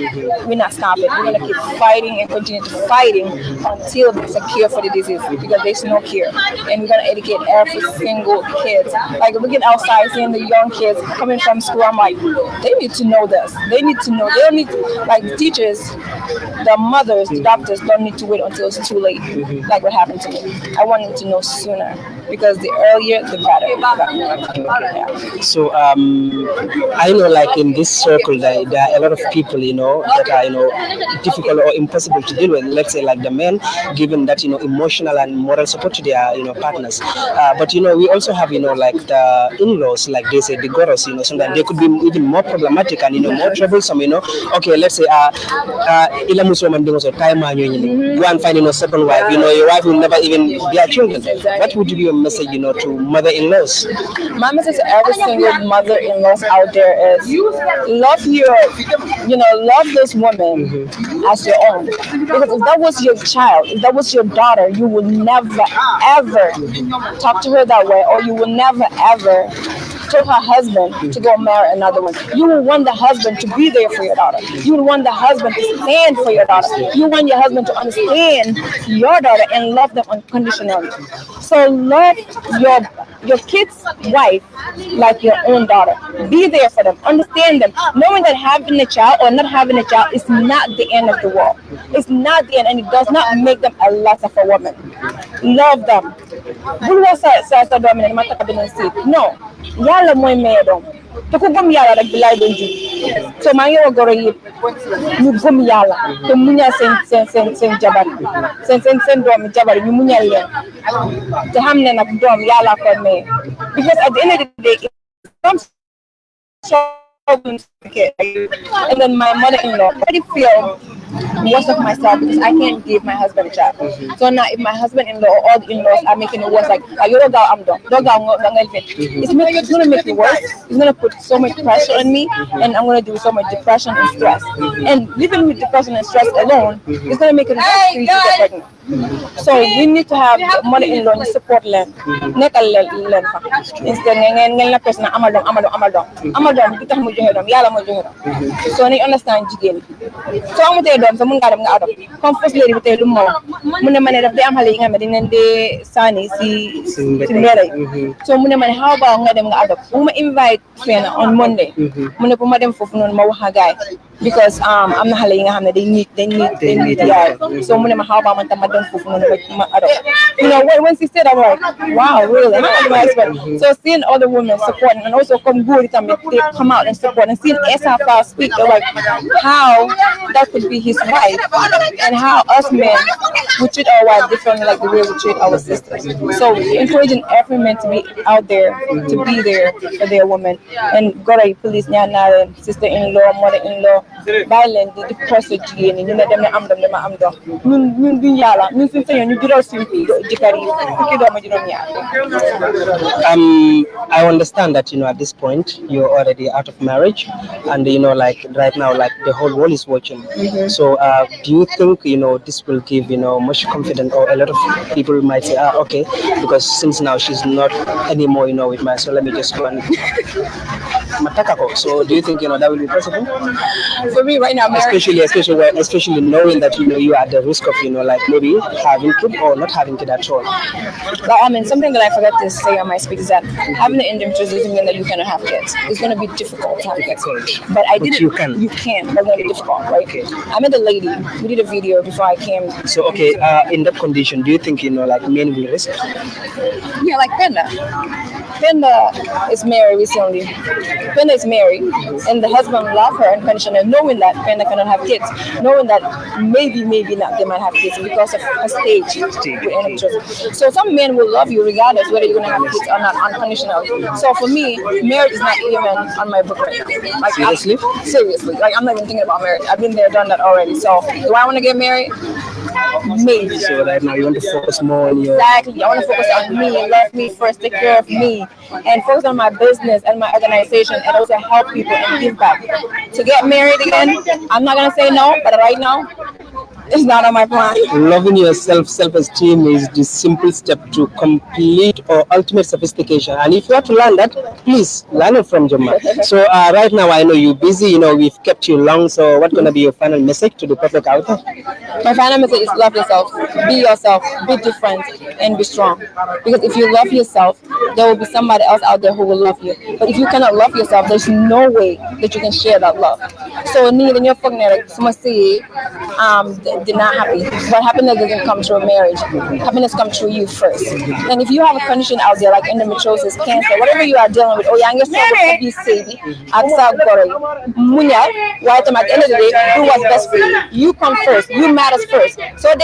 We're not stopping. We're gonna keep fighting and continue to fighting until there's a cure for the disease, because there's no cure. And we're gonna educate every single kid. Like, looking outside, seeing the young kids coming from school, I'm like, they need to know this. They need to know. They don't need to, like, the teachers, the mothers, the doctors don't need to wait until it's too late, like what happened to me. I wanted to know sooner, because the earlier, the better. Yeah. So I know, like, in this circle, there are a lot of people, that are, difficult or impossible to deal with. Let's say, like, the men, given that, emotional and moral support to their, partners. But, we also have, like, the in-laws, like they say, the goros, sometimes they could be even more problematic and, more troublesome, Okay, let's say, go and find a second wife. Your wife will never even bear children. What would be your message, to mother-in-laws? My message to every single mother-in-laws out there is love love this woman as your own. Because if that was your child, if that was your daughter, you will never ever talk to her that way, or you will never ever tell her husband to go marry another one. You will want the husband to be there for your daughter. You will want the husband to stand for your daughter. You want your husband to understand your daughter and love them unconditionally. So love your kid's wife like your own daughter. Be there for them. Understand them. Knowing that having a child or not having a child is not the end of the world. It's not the end, and it does not make them a less of a woman. Love them. No. Yalla moy meedom. To ko gëm yàlla rek bilay do ju. So maa ngi wax goro yëpp ñu gëm yàlla te muñal seen jabar seen doomi jabar ñu muñal leen te xam ne nag doom yàlla ko may, because at the end of the day it comes and then my mother-in-law already feel worse of myself because I can't give my husband a job. So now if my husband-in-law or all the in-laws are making it worse, like you don't go, I'm done. Don't go, it's gonna make it worse. It's gonna put so much pressure on me, and I'm gonna do so much depression and stress. And living with depression and stress alone is gonna make it hard for you to get pregnant. So we need to have mother-in-law and support them. Nekkal leen fa. Instead ngeen la person amal dom di tax mu joxe dom yàlla moo joxe dom. So nañ understand jigéen soo amatee doom sax mun ngaa dem nga adopt comme first lady bi tey lu mu ma wax mu ne ma ne daf day am xale yi nga xam ne dañ leen dee sànni si mbedd yi. So mu ne ma ne how about nga dem nga adopt bu ma invite fenn on Monday mu ne bu ma dem foofu noonu ma wax a gaay because am na xale yi nga xam ne they need yaay. So mu ne ma how about man tam ma dem foofu noonu ma adopt. You know when she said I'm like wow really how do I expect. So seeing other women supporting and also come good they come out and support and seeing Esa speak they're like how that could be his wife and how us men we treat our wife differently like the way we treat our sisters. So encouraging every man to be out there to be there for their woman and gotta police ñaan sister-in-law mother-in-law bàyyi leen di presse jigéen ñi ñu ne dem ne am dama am doom ñun duñ yàlla ñun suñ sañoon ñu jural suñ jëkkër yi fukki doomu juróom ñaar. I understand that at this point you're already out of marriage and like right now like the whole world is watching. So do you think this will give much confidence or a lot of people might say okay because since now she's not anymore with my so let me just go and so do you think that will be possible for me right now especially knowing that you are at the risk of like maybe having kid or not having kid at all? I mean something that I forgot to say on my speech is that having an endometriosis doesn't mean that you cannot have kids. It's going to be difficult to have kids, but you can but it's going to be difficult, right? I met a lady, we did a video before I came. So okay, in that condition do you think like men will risk? Yeah, like Penda is married recently. Penda is married and the husband loved her unconditionally, knowing that Penda cannot have kids, knowing that maybe not they might have kids because of her stage with endometriosis. So some men will love you regardless whether you're going to have kids or not unconditionally. So for me, marriage is not even on my book right now. Like, seriously, like I'm not even thinking about marriage. I've been there, done that already. So do I want to get married? Maybe. So right now you want to focus more on your... Exactly. I want to focus on me, love me first, take care of me, and focus on my business and my organization, and also help people and give back. To get married again, I'm not gonna say no, but right now, it's not on my plan. Loving yourself, self-esteem is the simple step to complete or ultimate sophistication. And if you want to learn that, please learn it from Jomma. So right now, I know you're busy. We've kept you long. So what's gonna be your final message to the public out there? My final message is love yourself, be different, and be strong. Because if you love yourself, there will be somebody else out there who will love you. But if you cannot love yourself, there's no way that you can share that love. So need in your phone, like someone say, they're not happy. But happiness doesn't come through marriage. Happiness comes through you first. And if you have a condition out there like endometriosis, cancer, whatever you are dealing with, or you're at the end of the day, do what's best for you. You come first. You matters first. So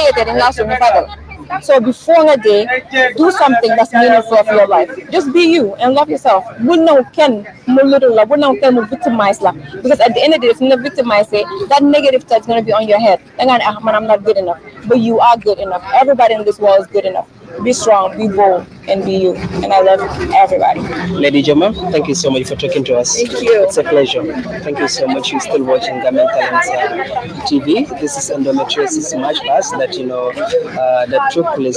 So before a day, do something that's meaningful for your life. Just be you and love yourself. We know can victimize because at the end of the day, if you victimize it, that negative thought is going to be on your head. I'm not good enough, but you are good enough. Everybody in this world is good enough. Be strong, be bold, and be you. And I love everybody. Lady Joma, thank you so much for talking to us. Thank you. It's a pleasure. Thank you so much. You're still watching Gambian Talents TV. This is endometriosis match pass that that took place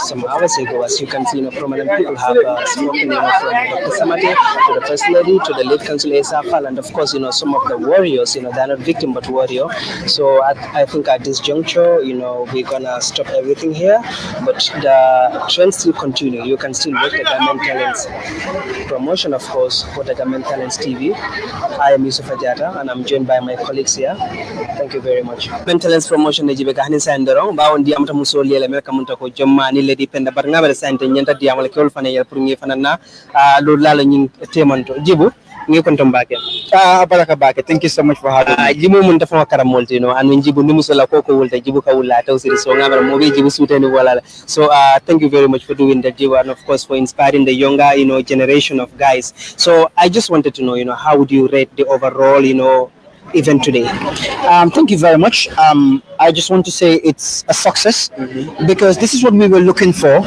some hours ago. As you can see, prominent people have spoken from Dr. Samate to the First Lady to the late Council Esafal, and of course some of the warriors. They're not victim but warrior. So I think at this juncture, we're gonna stop everything here, but the trend still continue. You can still watch the Gambian Talents promotion, of course, for the Gambian Talents TV. I am Yusuf Ajata, and I'm joined by my colleagues here. Thank you very much. Gambian Talents promotion ne jibe kahni sandoro bawon diamata musoli ele mel kamunta ko jommani ledi penda bar ngabere sante nyanta diamal kewol fane yel pour ngi fanana lo lala nyi temanto jibu ngi konto mbake baraka bake. Thank you so much for having me. Jimu mun dafa karam moltino anu jibu ni musala koko wulta jibu ka wulla tawsiri so ngabere mo be jibu sutani wala. So thank you very much for doing that, Jibu, and of course for inspiring the younger generation of guys. So I just wanted to know how would you rate the overall event today? Thank you very much. I just want to say it's a success because this is what we were looking for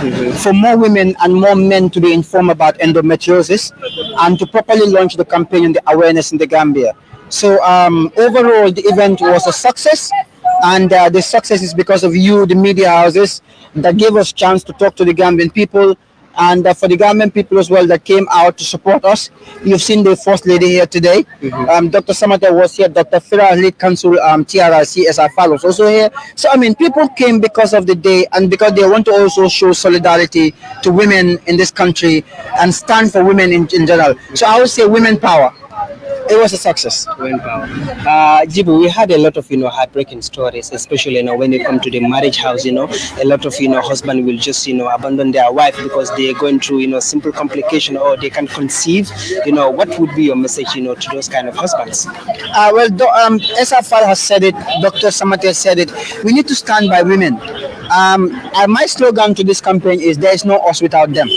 more women and more men to be informed about endometriosis and to properly launch the campaign and the awareness in the Gambia. So overall, the event was a success, and the success is because of you, the media houses, that gave us chance to talk to the Gambian people, and for the Gambian people as well that came out to support us. You've seen the First Lady here today. Dr. Samata was here. Dr. Fira, lead council, TRRC, SFL was also here. So I mean, people came because of the day and because they want to also show solidarity to women in this country and stand for women in general. So I would say women power. It was a success. Women power. Jibu, we had a lot of heartbreaking stories, especially when you come to the marriage house. A lot of husband will just abandon their wife because they are going through simple complication or they can conceive. What would be your message to those kind of husbands? SFL has said it. Dr. Samate said it. We need to stand by women. My slogan to this campaign is there is no us without them.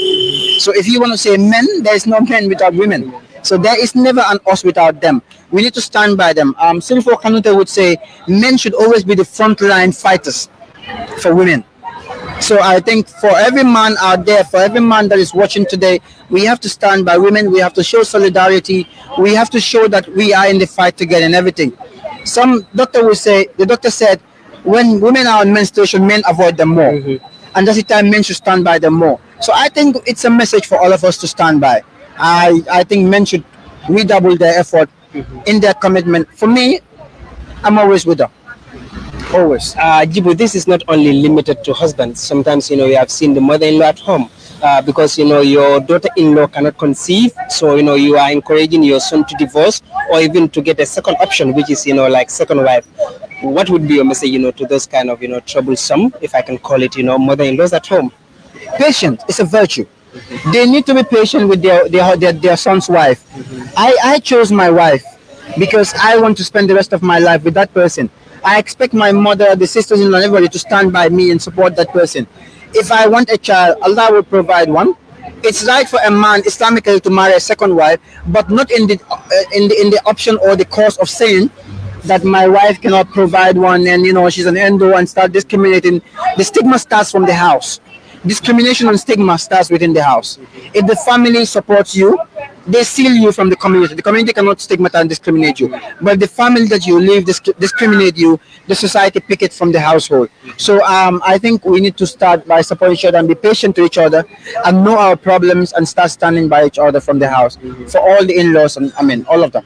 So if you want to say men, there is no men without women. So there is never an us without them. We need to stand by them. Silfo Kanute would say men should always be the frontline fighters for women. So I think for every man out there, for every man that is watching today, we have to stand by women. We have to show solidarity. We have to show that we are in the fight together and everything. Some doctor will say, the doctor said, when women are on menstruation, men avoid them more. And that's the time men should stand by them more. So I think it's a message for all of us to stand by. I think men should redouble their effort in their commitment. For me, I'm always with them. Always. Jibu, this is not only limited to husbands. Sometimes, you have seen the mother-in-law at home because, your daughter-in-law cannot conceive. So, you are encouraging your son to divorce or even to get a second option, which is, like second wife. What would be your message, to those kind of, troublesome, if I can call it, mother-in-laws at home? Patience is a virtue. They need to be patient with their son's wife. I chose my wife because I want to spend the rest of my life with that person. I expect my mother, the sisters-in-law, everybody to stand by me and support that person. If I want a child, Allah will provide one. It's right for a man Islamically to marry a second wife, but not in the option or the cause of saying that my wife cannot provide one and she's an endo and start discriminating. The stigma starts from the house. Discrimination and stigma starts within the house. If the family supports you, they seal you from the community. The community cannot stigmatize and discriminate you. But the family that you live discriminate you, the society pick it from the household. So I think we need to start by supporting each other and be patient to each other and know our problems and start standing by each other from the house. For all the in-laws, and all of them.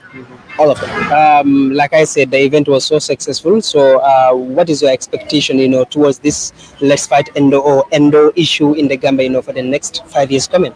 All of them. Like I said, the event was so successful. So, what is your expectation, towards this Let's Fight Endo issue in the Gambia, for the next 5 years coming?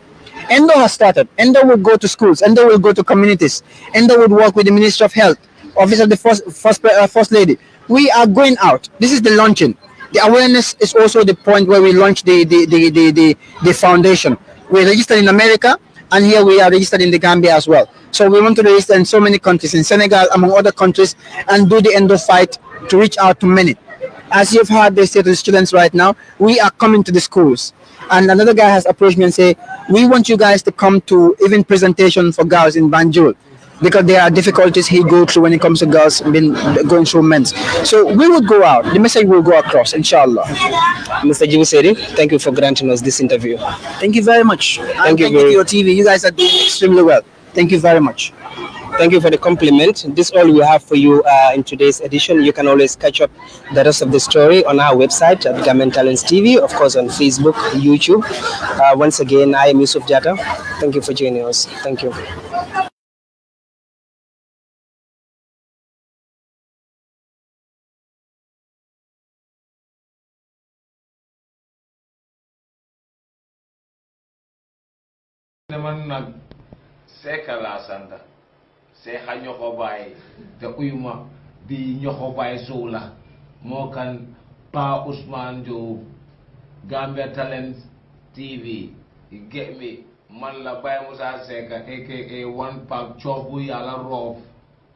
Endo has started. Endo will go to schools. Endo will go to communities. Endo would work with the Ministry of Health, Office of the First Lady. We are going out. This is the launching. The awareness is also the point where we launch the foundation. We're registered in America, and here we are registered in the Gambia as well. So we want to register in so many countries, in Senegal, among other countries, and do the Endo fight to reach out to many. As you've heard, they say to the students right now, we are coming to the schools. And another guy has approached me and say, we want you guys to come to even presentation for girls in Banjul, because there are difficulties he goes through when it comes to girls going through men's. So we would go out. The message will go across, inshallah. Mr. Jibuseri, thank you for granting us this interview. Thank you very much. Thank you for your TV. You guys are doing extremely well. Thank you very much. Thank you for the compliment. This is all we have for you in today's edition. You can always catch up the rest of the story on our website at Gambian Talents TV, of course on Facebook, YouTube. Once again, I am Yusuf Jata. Thank you for joining us. Thank you. Seka la santa Seha ñoko baye te uyuma bi ñoko baye soula mo kan Pa Ousmane Diop Gambia Talents TV you get me man la Baye Musa Seka aka one pack chobu yalla rof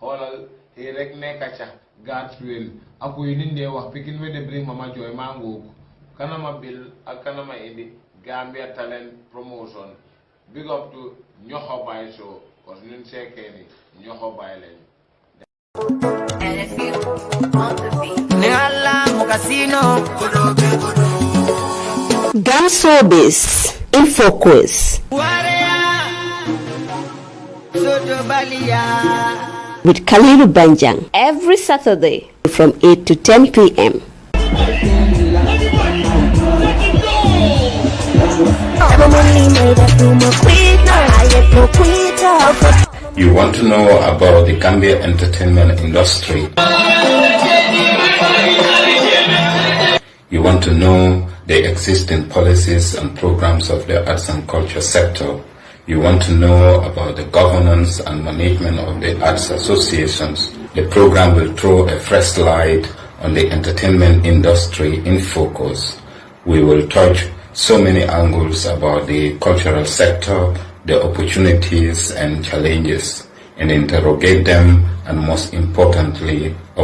holal he rek nekacha God's will aku ninde wax pikin we de bring mama joy mango kanama bil ak kanama indi Gambia Talent Promotion. Big up to Nyoho Baye Show, because Nun Sekeni, Nyoho Baye Len. Gamsobis in focus with Kalilu Banjang every Saturday from 8 to 10 p.m. You want to know about the Gambia entertainment industry. You want to know the existing policies and programs of the arts and culture sector. You want to know about the governance and management of the arts associations. The program will throw a fresh light on the entertainment industry in focus. We will touch so many angles about the cultural sector, the opportunities and challenges, and interrogate them, and most importantly, of